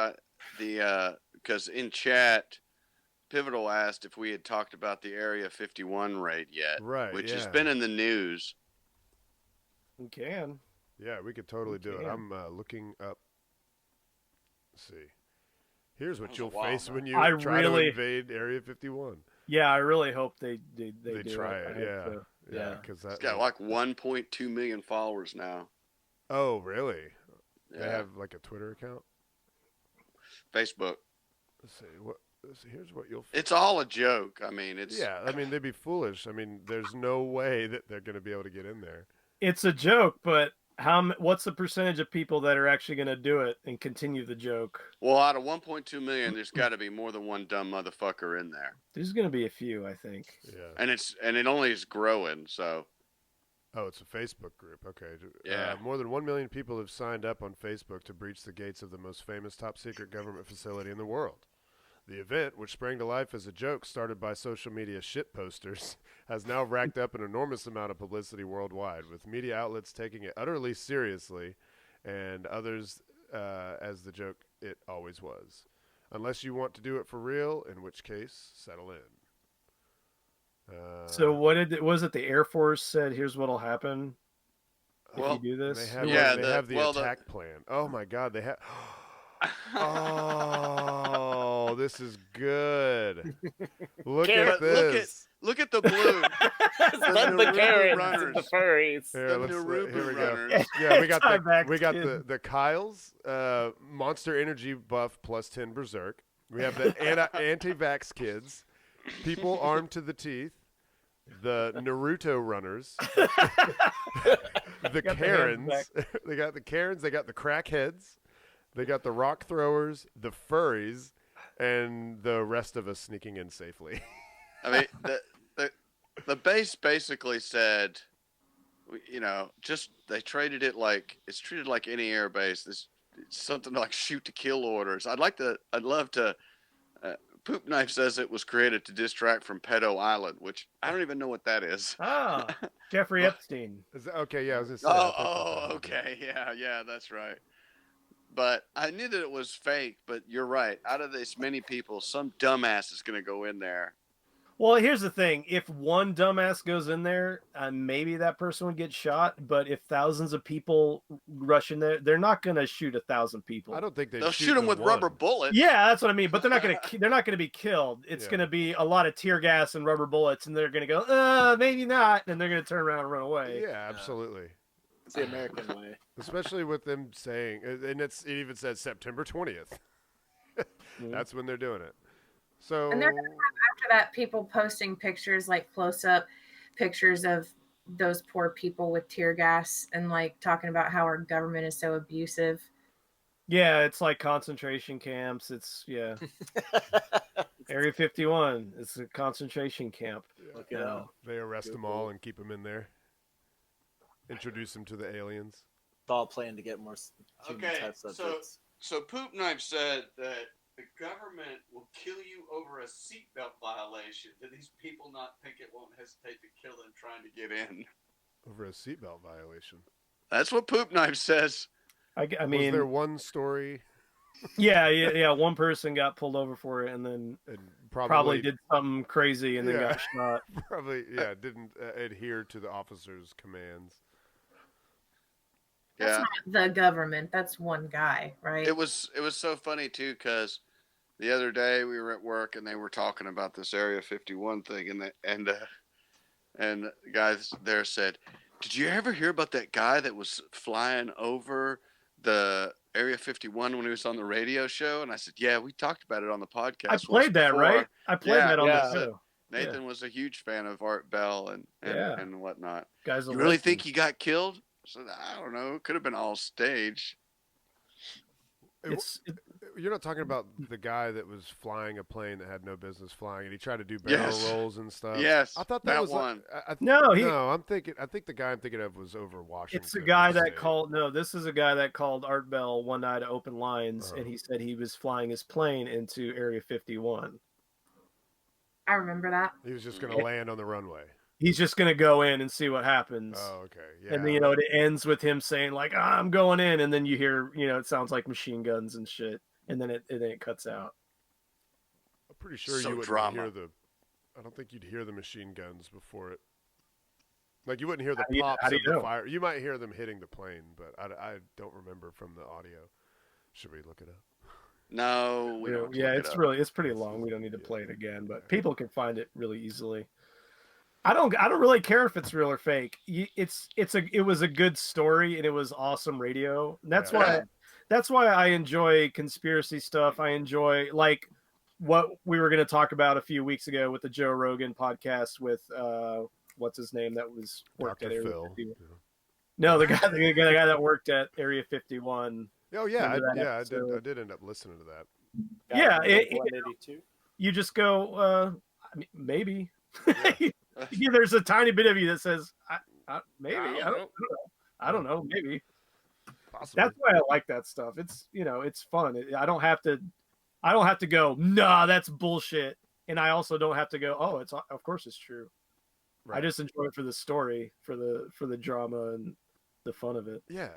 Because in chat, Pivotal asked if we had talked about the Area 51 raid yet, Right, which yeah. has been in the news. We can. Yeah, we could totally do it. I'm looking up. Let's see. Here's what you'll face when you try to invade Area 51. Yeah, I really hope they do try it. Yeah. Yeah, because it's got like 1.2 million followers now. Oh, really? Yeah. They have like a Twitter account? Facebook. Let's see. Here's what you'll. It's all a joke. I mean, it's. Yeah, I mean, they'd be foolish. I mean, there's no way that they're going to be able to get in there. It's a joke, but What's the percentage of people that are actually going to do it and continue the joke? Well, out of 1.2 million, there's got to be more than one dumb motherfucker in there. There's going to be a few, I think. Yeah. And it only is growing, so. Oh, it's a Facebook group. Okay. Yeah. More than 1 million people have signed up on Facebook to breach the gates of the most famous top secret government facility in the world. The event, which sprang to life as a joke started by social media shit posters, has now racked up an enormous amount of publicity worldwide, with media outlets taking it utterly seriously and others as the joke it always was. Unless you want to do it for real, in which case, settle in. So was it the Air Force said, here's what'll happen if you do this? They have, Yeah, have the attack plan. Oh, my God. They have... Oh, this is good. Look at this. Look at the blue. the Karens, runners. the furries. Here we go. Runners. Yeah, we got the Kyles, Monster Energy buff plus 10 Berserk. We have the anti-vax kids, people armed to the teeth, the Naruto runners, the Karens. They got the Karens. They got the crackheads. They got the rock throwers, the furries, and the rest of us sneaking in safely. I mean, the base basically said, just they traded it like it's treated like any air base. It's something like shoot to kill orders. I'd love to. Poop Knife says it was created to distract from Pedo Island, which I don't even know what that is. Ah, Jeffrey Epstein. Okay, yeah, I was gonna say. Okay, yeah, that's right. But I knew that it was fake, but you're right. Out of this many people, some dumbass is going to go in there. Well, here's the thing. If one dumbass goes in there, maybe that person would get shot. But if thousands of people rush in there, they're not going to shoot 1,000 people. I don't think they'll shoot them with rubber bullets. Yeah, that's what I mean. But they're not going to be killed. It's going to be a lot of tear gas and rubber bullets, and they're going to go, maybe not, and they're going to turn around and run away. Yeah, absolutely. It's the American way. Especially with them saying, and it even says September 20th. That's when they're doing it. So, and they're going to have after that people posting pictures, like close-up pictures of those poor people with tear gas and like talking about how our government is so abusive. Yeah, it's like concentration camps. It's Area 51. It's a concentration camp. Yeah. They arrest them all and keep them in there. Introduce them to the aliens. It's all planned to get more human type subjects. So Poop Knife said that the government will kill you over a seatbelt violation. Do these people not think it won't hesitate to kill them trying to get in? Over a seatbelt violation? That's what Poop Knife says. I mean, was there one story? Yeah. One person got pulled over for it, and then probably did something crazy, and then got shot. Probably, didn't adhere to the officer's commands. That's not the government. That's one guy, right? It was so funny too, because the other day we were at work and they were talking about this Area 51 thing, and the guys there said, "Did you ever hear about that guy that was flying over the Area 51 when he was on the radio show?" And I said, "Yeah, we talked about it on the podcast." I played that, right? I played that on the show. Nathan was a huge fan of Art Bell and whatnot. Guys, you really think he got killed? So I don't know. It could have been all staged. You're not talking about the guy that was flying a plane that had no business flying, and he tried to do barrel rolls and stuff. Yes, I thought that was one. No, I think the guy I'm thinking of was over Washington. It's a guy that called. No, this is a guy that called Art Bell one night to open lines, and he said he was flying his plane into Area 51. I remember that. He was just going to land on the runway. He's just going to go in and see what happens. Oh, okay. Yeah. And then, it ends with him saying like, I'm going in. And then you hear, it sounds like machine guns and shit. And then it cuts out. I'm pretty sure you wouldn't hear I don't think you'd hear the machine guns before it. Like you wouldn't hear the pops of the fire. You might hear them hitting the plane, but I don't remember from the audio. Should we look it up? No, we don't. Yeah, it's pretty long. We don't need to play it again, but people can find it really easily. I don't really care if it's real or fake. It was a good story and it was awesome radio. That's why I enjoy conspiracy stuff. I enjoy like what we were going to talk about a few weeks ago with the Joe Rogan podcast with what's his name that was worked Dr. at Phil. No, the guy that worked at Area 51. Oh yeah, Remember that I did. episode? I did end up listening to that. Yeah, Blink 182. you just go, I mean, maybe. Yeah. There's a tiny bit of you that says, maybe. I don't know. Maybe. Possibly. That's why I like that stuff. It's it's fun. I don't have to go, nah, that's bullshit. And I also don't have to go, oh, of course it's true. Right. I just enjoy it for the story, for the drama and the fun of it. Yeah.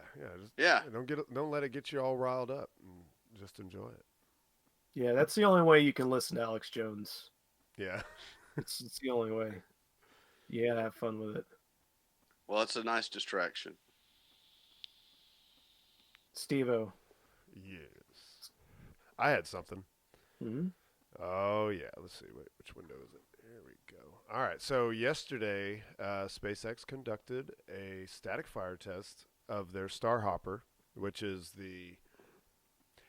Don't let it get you all riled up, and just enjoy it. Yeah, that's the only way you can listen to Alex Jones. Yeah. It's the only way. Yeah, have fun with it. Well, it's a nice distraction. Steve-O. Yes. I had something. Mm-hmm. Oh, yeah. Let's see. Wait, which window is it? Here we go. All right. So yesterday, SpaceX conducted a static fire test of their Starhopper, which is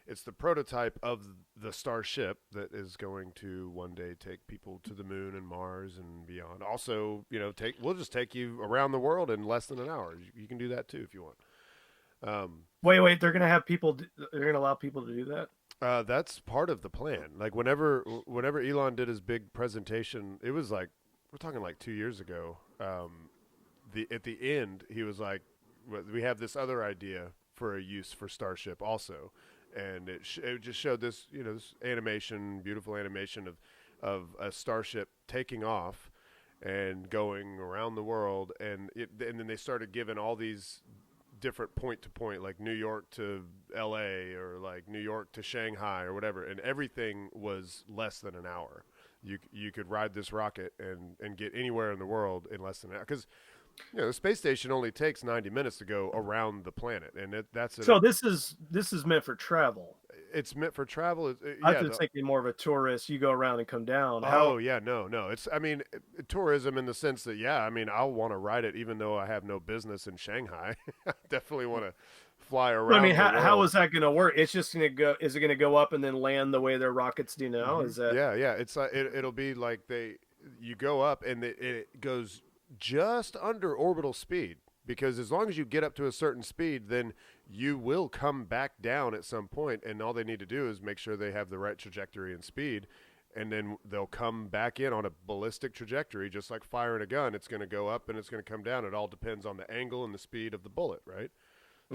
it's the prototype of the Starship that is going to one day take people to the moon and Mars and beyond. Also, we'll just take you around the world in less than an hour. You can do that too if you want. Wait, they're gonna have people. They're gonna allow people to do that. That's part of the plan. Like whenever Elon did his big presentation, it was like we're talking like 2 years ago. At the end, he was like, "We have this other idea for a use for Starship also." And it just showed this, this animation, beautiful animation of a starship taking off and going around the world, and then they started giving all these different point to point, like New York to L.A. or like New York to Shanghai or whatever, and everything was less than an hour. You could ride this rocket and get anywhere in the world in less than an hour, because the space station only takes 90 minutes to go around the planet, and that's so this is meant for travel. It's meant for travel. I was thinking more of a tourist. You go around and come down. No. It's tourism in the sense that I'll want to ride it even though I have no business in Shanghai. I definitely want to fly around. I mean, how is that going to work? It's just going to go. Is it going to go up and then land the way their rockets do now? Mm-hmm. Is that? Yeah. It's it'll be like you go up and it goes just under orbital speed, because as long as you get up to a certain speed, then you will come back down at some point, and all they need to do is make sure they have the right trajectory and speed, and then they'll come back in on a ballistic trajectory, just like firing a gun. It's going to go up and it's going to come down. It all depends on the angle and the speed of the bullet, right?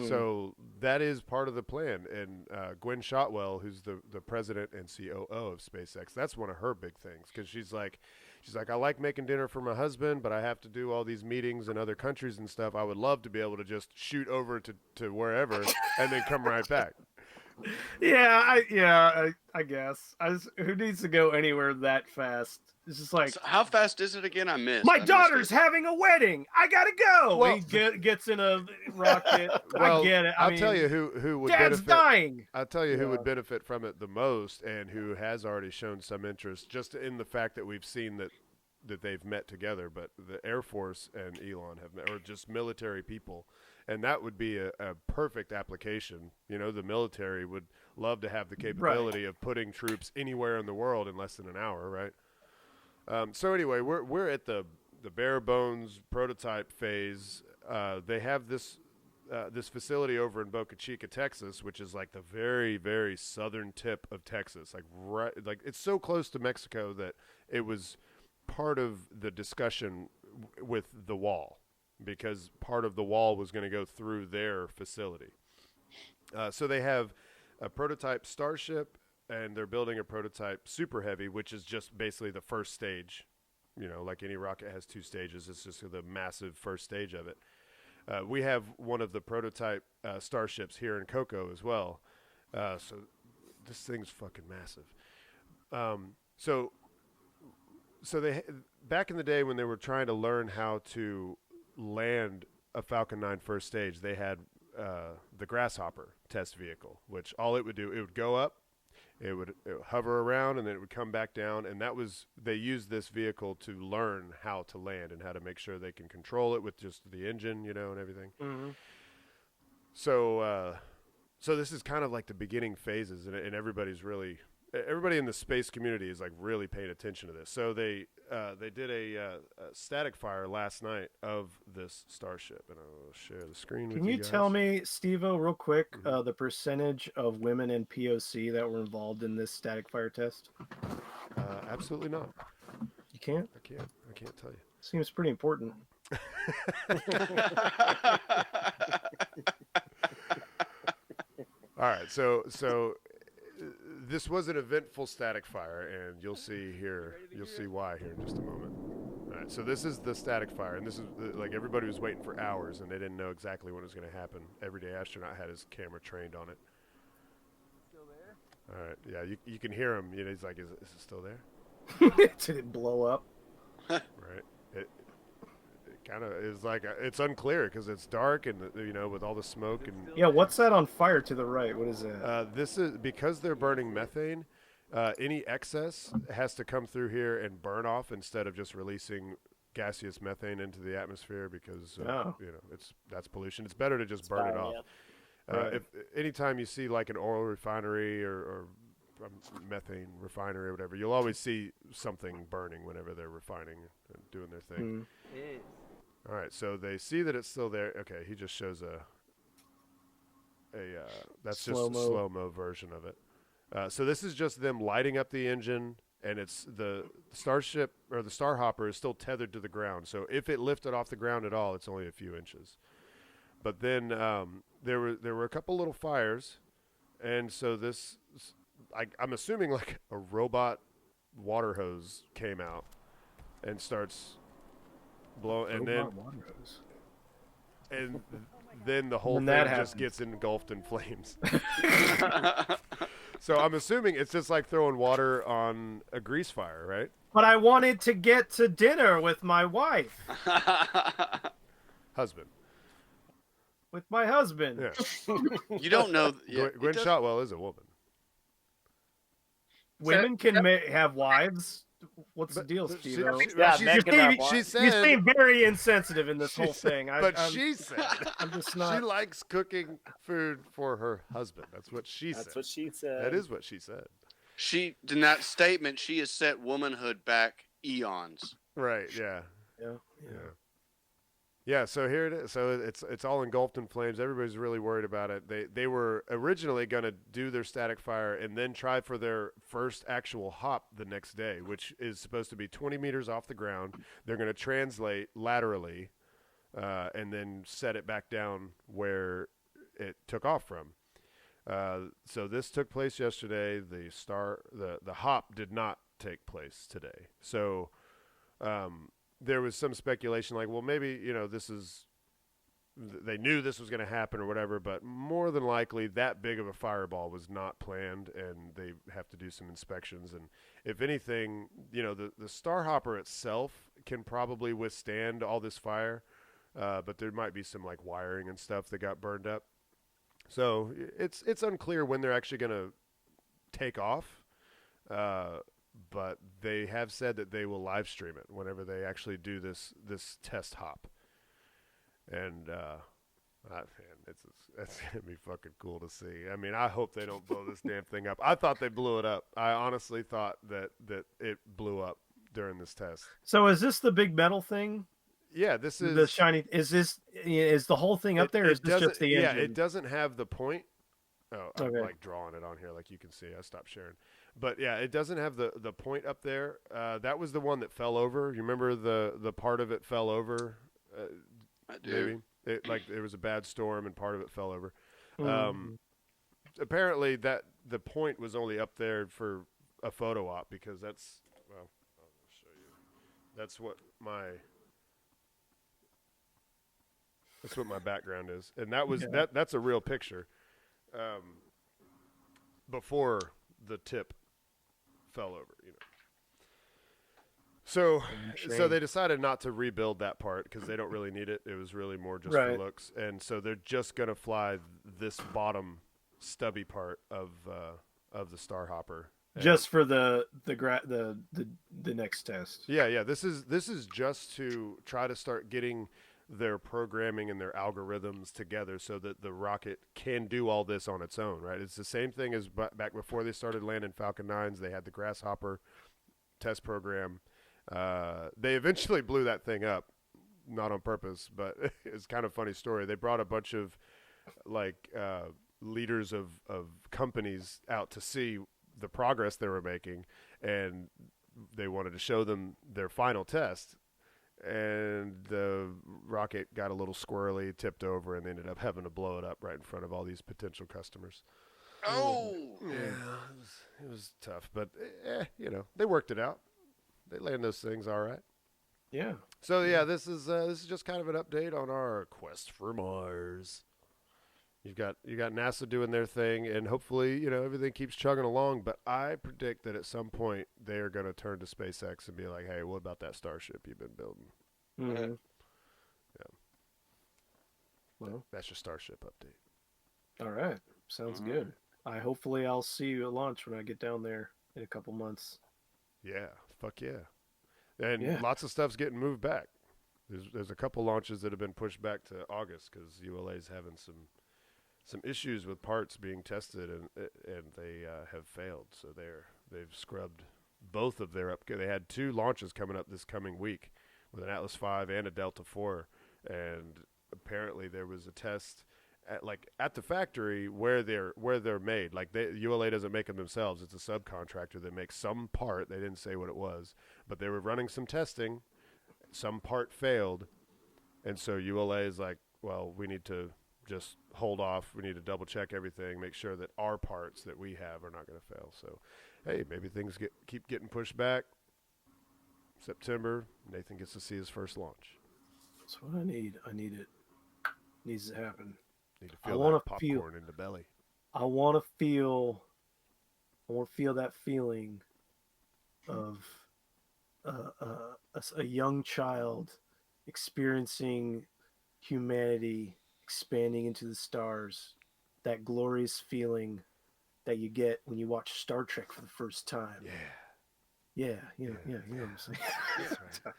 So that is part of the plan. And Gwen Shotwell, who's the president and COO of SpaceX, that's one of her big things, because she's like, I like making dinner for my husband, but I have to do all these meetings in other countries and stuff. I would love to be able to just shoot over to wherever and then come right back. I guess. Who needs to go anywhere that fast? It's just like, so how fast is it again? I missed. My daughter's having a wedding. I gotta go. Well, he gets in a rocket. I get it. I'll tell you who would Dad's benefit. Dying. I'll tell you who would benefit from it the most, and who has already shown some interest, just in the fact that we've seen that they've met together. But the Air Force and Elon have met, or just military people. And that would be a perfect application. The military would love to have the capability of putting troops anywhere in the world in less than an hour, right? So anyway, we're at the bare bones prototype phase. They have this facility over in Boca Chica, Texas, which is like the very, very southern tip of Texas. Like it's so close to Mexico that it was part of the discussion with the wall, because part of the wall was going to go through their facility. So they have a prototype Starship, and they're building a prototype Super Heavy, which is just basically the first stage. Like any rocket has two stages. It's just the massive first stage of it. We have one of the prototype Starships here in Cocoa as well. So this thing's fucking massive. So they back in the day when they were trying to learn how to land a Falcon 9 first stage, they had the Grasshopper test vehicle, which all it would do, it would go up, it would hover around, and then it would come back down. And they used this vehicle to learn how to land and how to make sure they can control it with just the engine, and everything. Mm-hmm. So this is kind of like the beginning phases, and everybody's really everybody in the space community is like really paying attention to this. So they did a static fire last night of this starship, and I'll share the screen with you. Can you guys. tell me, Steve-O, real quick, the percentage of women in POC that were involved in this static fire test? Absolutely not. You can't? I can't tell you. Seems pretty important. All right, so this was an eventful static fire, and you'll see why here in just a moment. All right, so this is the static fire, and this is like everybody was waiting for hours, and they didn't know exactly when it was going to happen. Everyday astronaut had his camera trained on it. Still there? All right, yeah, you can hear him. You know, he's like, is it still there? Did it blow up? Right. It kind of is like it's unclear because it's dark and with all the smoke and Yeah, what's that on fire to the right? What is that? this is because they're burning methane. Any excess has to come through here and burn off instead of just releasing gaseous methane into the atmosphere because that's pollution. It's better to just burn it off. Right. If anytime you see like an oil refinery or methane refinery or whatever, you'll always see something burning whenever they're refining and doing their thing. It is. All right, so they see that it's still there. Okay, he just shows that's just a slow-mo version of it. So this is just them lighting up the engine, and it's the Starship or the Starhopper is still tethered to the ground. So if it lifted off the ground at all, it's only a few inches. But then there were a couple little fires, and so this I'm assuming like a robot water hose came out and starts blowing, and then the whole thing just gets engulfed in flames. So I'm assuming it's just like throwing water on a grease fire, right? But I wanted to get to dinner with my wife. Husband. With my husband. Yeah. You don't know. Gwen Shotwell is a woman. Women can have wives. What's the deal, Steve? She said, you seem very insensitive in this whole thing. She said I'm just not. She likes cooking food for her husband. That's what she said. That's what she said. That is what she said. She in that statement, she has set womanhood back eons. Right. Yeah. Yeah. Yeah, so here it is. So it's all engulfed in flames. Everybody's really worried about it. They were originally going to do their static fire and then try for their first actual hop the next day, which is supposed to be 20 meters off the ground. They're going to translate laterally and then set it back down where it took off from. So this took place yesterday. The hop did not take place today. So there was some speculation like, well, maybe, they knew this was going to happen or whatever, but more than likely that big of a fireball was not planned, and they have to do some inspections. And if anything, the Starhopper itself can probably withstand all this fire, but there might be some like wiring and stuff that got burned up. So it's unclear when they're actually going to take off. But they have said that they will live stream it whenever they actually do this test hop. And it's gonna be fucking cool to see. I mean, I hope they don't blow this damn thing up. I thought they blew it up. I honestly thought that it blew up during this test. So is this the big metal thing? Yeah, this is the shiny. Is the whole thing up there? Or is this just the engine? Yeah, it doesn't have the point. Oh, I'm okay. like drawing it on here like you can see. I stopped sharing. But yeah, it doesn't have the point up there. That was the one that fell over. You remember the part of it fell over? I do. Maybe. There was a bad storm and part of it fell over. Apparently the point was only up there for a photo op because I'll show you. That's what my background is. And that was that's a real picture. Before the tip fell over, So they decided not to rebuild that part because they don't really need it. It was really more just for looks, and so they're just gonna fly this bottom stubby part of the Starhopper just for the next test. Yeah. This is just to try to start getting their programming and their algorithms together so that the rocket can do all this on its own, right? It's the same thing as back before they started landing Falcon 9s. They had the Grasshopper test program. They eventually blew that thing up, not on purpose, but it's kind of a funny story. They brought a bunch of leaders of companies out to see the progress they were making, and they wanted to show them their final test. And the rocket got a little squirrely, tipped over, and they ended up having to blow it up right in front of all these potential customers. Oh, Yeah, it was tough, but they worked it out. They land those things all right. Yeah. So yeah, this is just kind of an update on our quest for Mars. You got NASA doing their thing, and hopefully everything keeps chugging along. But I predict that at some point they are going to turn to SpaceX and be like, "Hey, what about that Starship you've been building?" Mm-hmm. Yeah. Well, that's your Starship update. All right, sounds good. Hopefully I'll see you at launch when I get down there in a couple months. Yeah, fuck yeah. And lots of stuff's getting moved back. There's a couple launches that have been pushed back to August because ULA's having some issues with parts being tested, and they have failed. So they've scrubbed both of their up. They had 2 launches coming up this coming week with an Atlas V and a Delta IV, and apparently there was a test at the factory where they're made. Like ULA doesn't make them themselves; it's a subcontractor that makes some part. They didn't say what it was, but they were running some testing. Some part failed, and so ULA is like, "Well, we need to just hold off. We need to double check everything, make sure that our parts that we have are not going to fail." So, hey, maybe things keep getting pushed back. September, Nathan gets to see his first launch. That's what I need. I need it. Needs to happen. Need to feel that popcorn in the belly. I want to feel that feeling of a young child experiencing humanity expanding into the stars. That glorious feeling that you get when you watch Star Trek for the first time. Yeah. You know what I'm saying? That's right.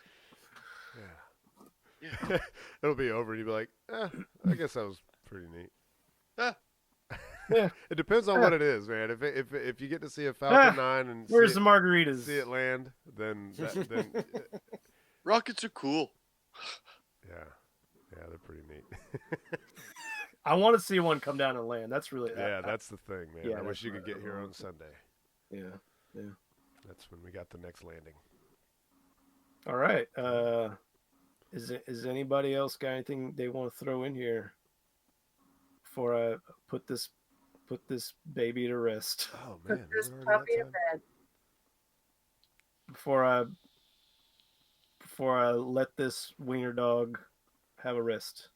Yeah. It'll be over and you'll be like, I guess that was pretty neat. Yeah. It depends on what it is, man. If you get to see a Falcon 9 and where's the margaritas? See it land, then rockets are cool. Yeah, they're pretty neat. I want to see one come down and land. That's really that's the thing, man. Yeah, I wish you could get here on Sunday. Yeah. That's when we got the next landing. All right. Is anybody else got anything they want to throw in here before I put this baby to rest? Oh man, put this puppy to bed. Before I let this wiener dog have a rest.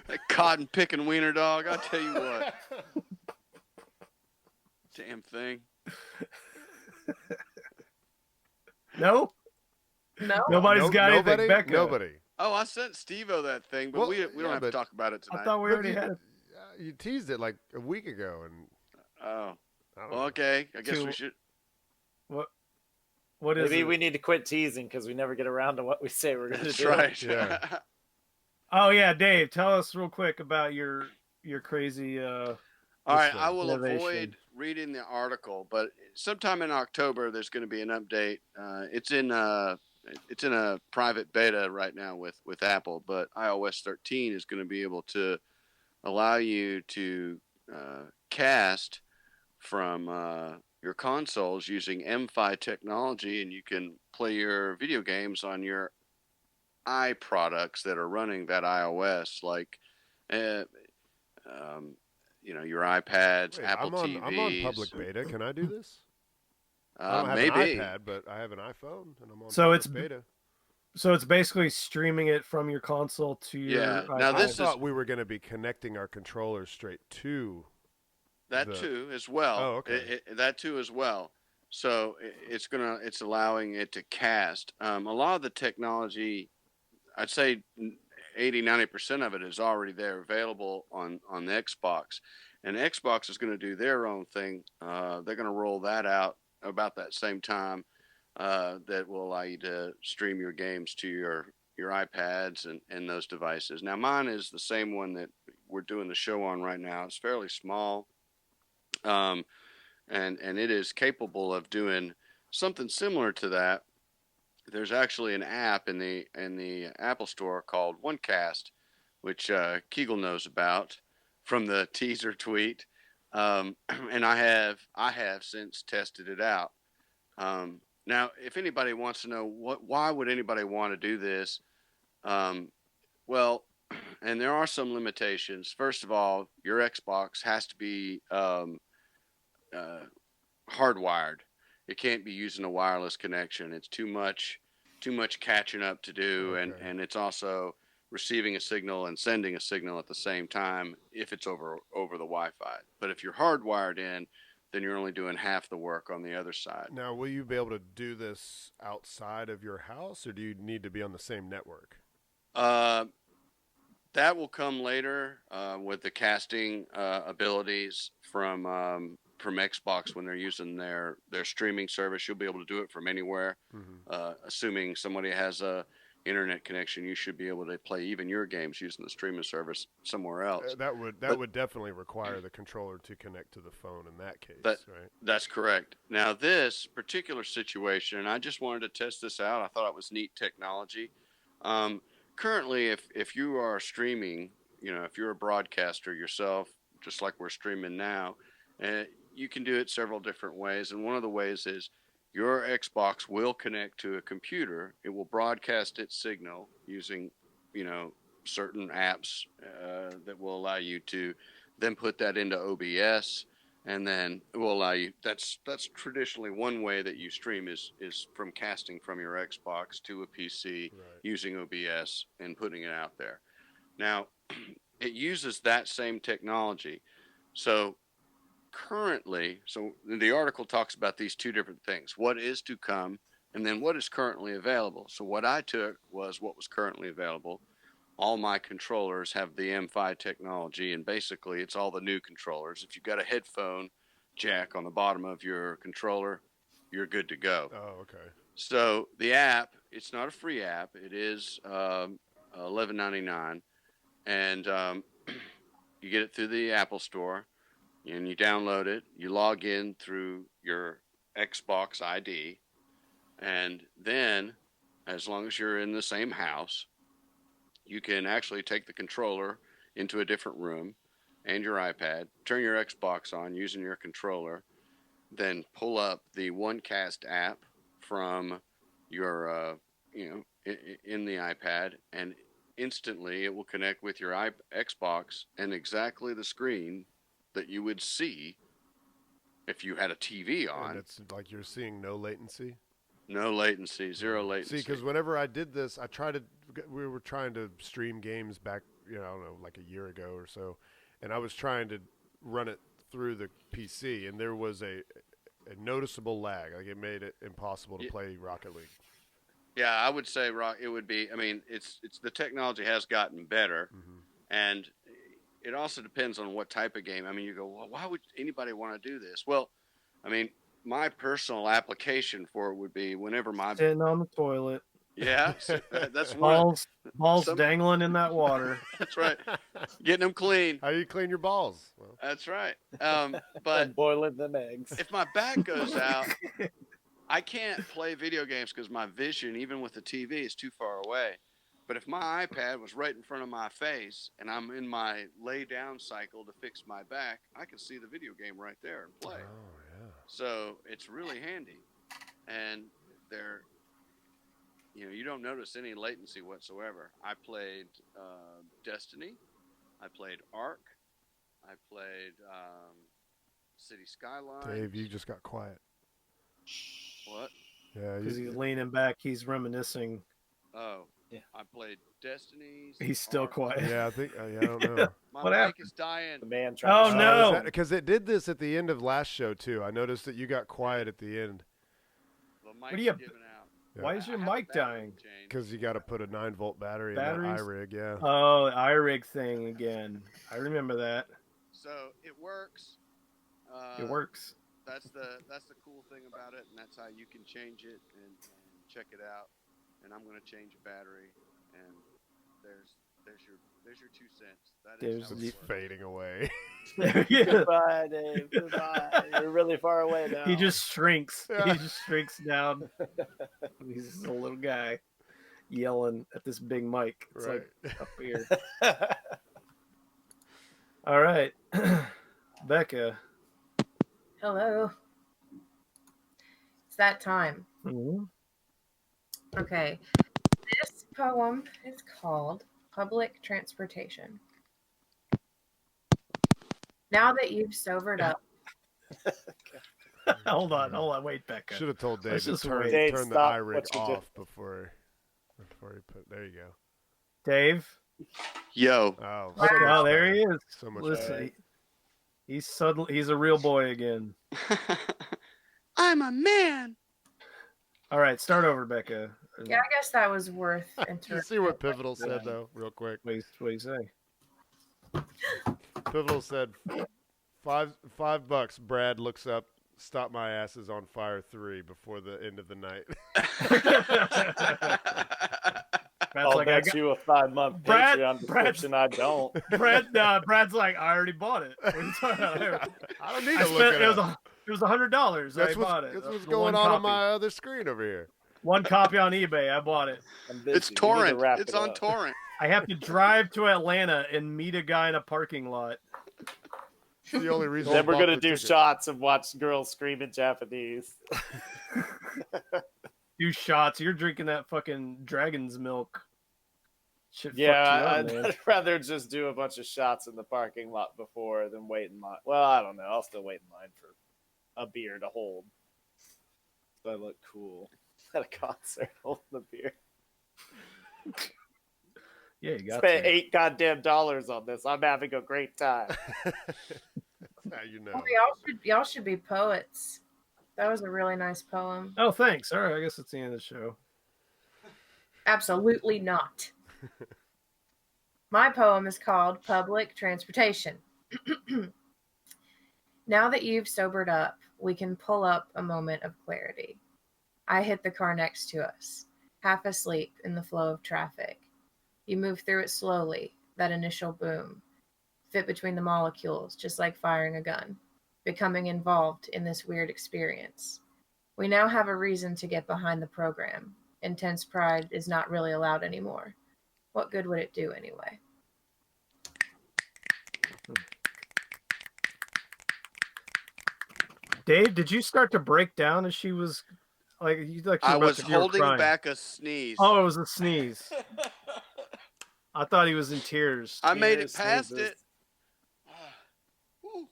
That cotton picking wiener dog, I'll tell you what. Damn thing. No? Nobody's got anything. Becca. Nobody. Oh, I sent Steve-O that thing, but we don't have to talk about it tonight. I thought we already had it. You teased it like a week ago, and well, okay. I guess we should. What is Maybe it? we need to quit teasing because we never get around to what we say we're going to do. That's right. Yeah. Oh yeah, Dave, tell us real quick about your crazy. All right, I will innovation. avoid reading the article, but sometime in October there's going to be an update. It's in a private beta right now with Apple, but iOS 13 is going to be able to allow you to cast from your consoles using MFi technology, and you can play your video games on your products that are running that iOS, like your iPads, Wait, Apple TVs. I'm on public beta. Can I do this? I don't have maybe. an iPad, but I have an iPhone, and I'm on So public beta. So it's basically streaming it from your console to your. Yeah. iPad. Now I thought we were going to be connecting our controllers straight to that too as well. Oh, okay. That too as well. So it's allowing it to cast. A lot of the technology, I'd say 80-90% of it is already there, available on the Xbox, and Xbox is going to do their own thing. They're going to roll that out about that same time. that will allow you to stream your games to your iPads and those devices. Now, mine is the same one that we're doing the show on right now. It's fairly small, um, and it is capable of doing something similar to that. There's actually an app in the Apple Store called OneCast, which Keagle knows about from the teaser tweet, and I have since tested it out. Now, if anybody wants to know why would anybody want to do this, um, well, and there are some limitations. First of all, your Xbox has to be uh, hardwired. It can't be using a wireless connection. It's too much catching up to do, Okay. and it's also receiving a signal and sending a signal at the same time if it's over the Wi-Fi. But if you're hardwired in, then you're only doing half the work on the other side. Now, will you be able to do this outside of your house, or do you need to be on the same network? Uh, that will come later with the casting abilities from Xbox when they're using their streaming service. You'll be able to do it from anywhere. Assuming somebody has a internet connection, you should be able to play even your games using the streaming service somewhere else. That would definitely require the controller to connect to the phone in that case, right? That's correct. Now, this particular situation, and I just wanted to test this out. I thought it was neat technology. Currently, if you are streaming, if you're a broadcaster yourself, just like we're streaming now, you can do it several different ways. And one of the ways is your Xbox will connect to a computer. It will broadcast its signal using, certain apps that will allow you to then put that into OBS, and then it will allow you. That's traditionally one way that you stream is from casting from your Xbox to a PC using OBS and putting it out there. Now, it uses that same technology. So currently, the article talks about these two different things: what is to come, and then what is currently available. So what I took was what was currently available. All my controllers have the M5 technology, and basically it's all the new controllers. If you've got a headphone jack on the bottom of your controller, you're good to go. Oh, okay. So the app, it's not a free app. It is $11.99, and you get it through the Apple Store, and you download it. You log in through your Xbox ID, and then, as long as you're in the same house, you can actually take the controller into a different room and your iPad, turn your Xbox on using your controller, then pull up the OneCast app from your, in the iPad, and instantly it will connect with your Xbox and exactly the screen that you would see if you had a TV on. And it's like you're seeing no latency? No latency, zero latency. See, because whenever I did this, we were trying to stream games back, I don't know, like a year ago or so, and I was trying to run it through the PC, and there was a noticeable lag. Like, it made it impossible to play Rocket League. Yeah, I would say it would be. I mean, it's the technology has gotten better, and it also depends on what type of game. I mean, you go, well, why would anybody want to do this? Well, I mean, my personal application for it would be whenever my sitting on the toilet. Yeah, that's one. Balls dangling in that water. That's right. Getting them clean. How do you clean your balls? Well. That's right. But boiling them eggs. If my back goes out, I can't play video games because my vision, even with the TV, is too far away. But if my iPad was right in front of my face and I'm in my lay down cycle to fix my back, I can see the video game right there and play. Oh, yeah. So it's really handy. And you don't notice any latency whatsoever. I played Destiny. I played Ark. I played City Skylines. Dave, you just got quiet. What? Yeah, because he's leaning back. He's reminiscing. Oh, yeah. I played Destiny. He's still quiet. Yeah, I think. I don't know. My What mic happened? is dying. The man trying Oh, to no. Because it did this at the end of last show too. I noticed that you got quiet at the end. The What do mic's you- giving out. Yeah. Why is your I have a mic battery dying? change. Because you got to put a 9-volt battery in Batteries? that iRig. Yeah. Oh, the iRig thing again. I remember that. So it works. It works. that's the cool thing about it, and that's how you can change it and check it out. And I'm gonna change a battery, and there's your 2 cents. That is how There's it It's works. fading away. Yeah. Goodbye, Dave. Goodbye. You're really far away now. He just shrinks. Yeah. He just shrinks down. He's just a little guy yelling at this big mic. It's Right. like up here. All right, Becca. Hello. It's that time. Mhm. Okay. This poem is called Public Transportation. Now that you've sobered up, Hold on. Wait, Becca. Should have told Dave Let's to just turn, wait. Dave, turn the stop iRig what you do. off before he put. There you go. Dave. Yo, Oh, Wow. so much Oh, there better. he is. So much Listen, better. he's a real boy again. I'm a man. All right, start over, Becca. yeah, I guess that was worth Did you interrupting. see what Pivotal said though, real quick? What do you say? Pivotal said, $5. Brad looks up. Stop my ass is on fire 3 before the end of the night. Brad's I'll like, I bet got, you a 5-month Brad- Patreon Brad's- description. I don't. Brad's like, I already bought it. What are you talking about? I don't need I to look spent, it it up. was $100. That's I bought it. That's what's The going one on copy. my other screen over here. One copy on eBay. I bought it. I'm busy. It's We need to torrent. wrap It's it on up. torrent. I have to drive to Atlanta and meet a guy in a parking lot. It's the only reason. Then I we're bought gonna the do ticket. shots and watch girls scream in Japanese. Do shots. You're drinking that fucking dragon's milk. Shit Yeah, fucked you up, man. I'd rather just do a bunch of shots in the parking lot before than wait in line. Well, I don't know. I'll still wait in line for a beer to hold. So I look cool at a concert holding the beer. Yeah, you got Spent to. $8 on this. I'm having a great time. Now you know. Oh, y'all should be poets. That was a really nice poem. Oh, thanks. All right, I guess it's the end of the show. Absolutely not. My poem is called Public Transportation. Now that you've sobered up, we can pull up a moment of clarity. I hit the car next to us, half asleep in the flow of traffic. You move through it slowly, that initial boom, fit between the molecules, just like firing a gun, becoming involved in this weird experience. We now have a reason to get behind the program. Intense pride is not really allowed anymore. What good would it do anyway? Dave, did you start to break down as she was like you like? I was you were holding crying. back a sneeze. Oh, it was a sneeze. I thought he was in tears. I made it Tears, past sneezes. it. Whew.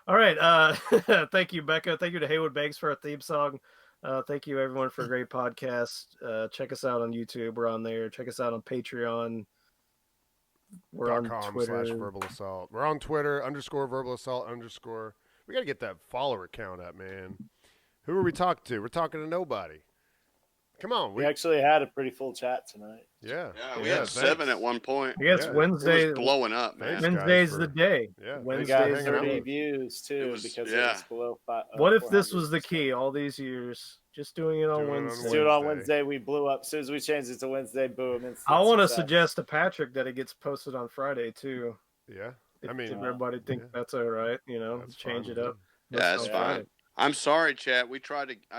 All right. Thank you, Becca. Thank you to Haywood Banks for our theme song. Thank you, everyone, for a great podcast. Check us out on YouTube. We're on there. Check us out on Patreon. We're on Twitter. .com/verbal assault. We're on Twitter _verbal assault _ We gotta get that follower count up, man. Who are we talking to? We're talking to nobody. Come on, We actually had a pretty full chat tonight. yeah. Yeah, we had 7 at one point. I guess Yeah. Wednesday. It was blowing up, man. Thanks, guys, Wednesday's for- the day. Yeah, We Wednesday's got hanging out 30 with us. views too It was- because yeah. it was below 5. What if this 400. was the key all these years? Just doing it on Doing it on Wednesday. Let's do it on Wednesday. Wednesday. We blew up. As soon as we changed it to Wednesday, boom. instant I want to success. suggest to Patrick that it gets posted on Friday too. Yeah. If, I mean, if everybody think yeah. that's all right, That's change fine it with up. Yeah, that's on fine. Friday. I'm sorry, chat. I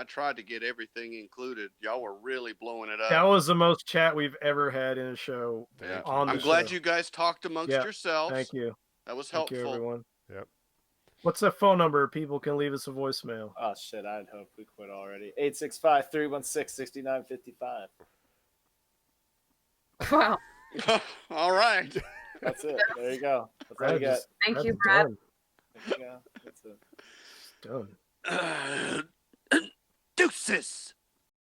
tried to get everything included. Y'all were really blowing it up. That was the most chat we've ever had in a show. Yeah. On I'm the glad show. you guys talked amongst Yeah, yourselves. Thank you. That was Thank helpful. you, everyone. Yep. What's the phone number? People can leave us a voicemail. Oh shit! I'd hope we quit already. 865-316-6955. Wow. All right. That's it. There you go. That's all Brad you got. just- Thank Brad's you, Brad. done. There you go. That's it. Done. Deuces.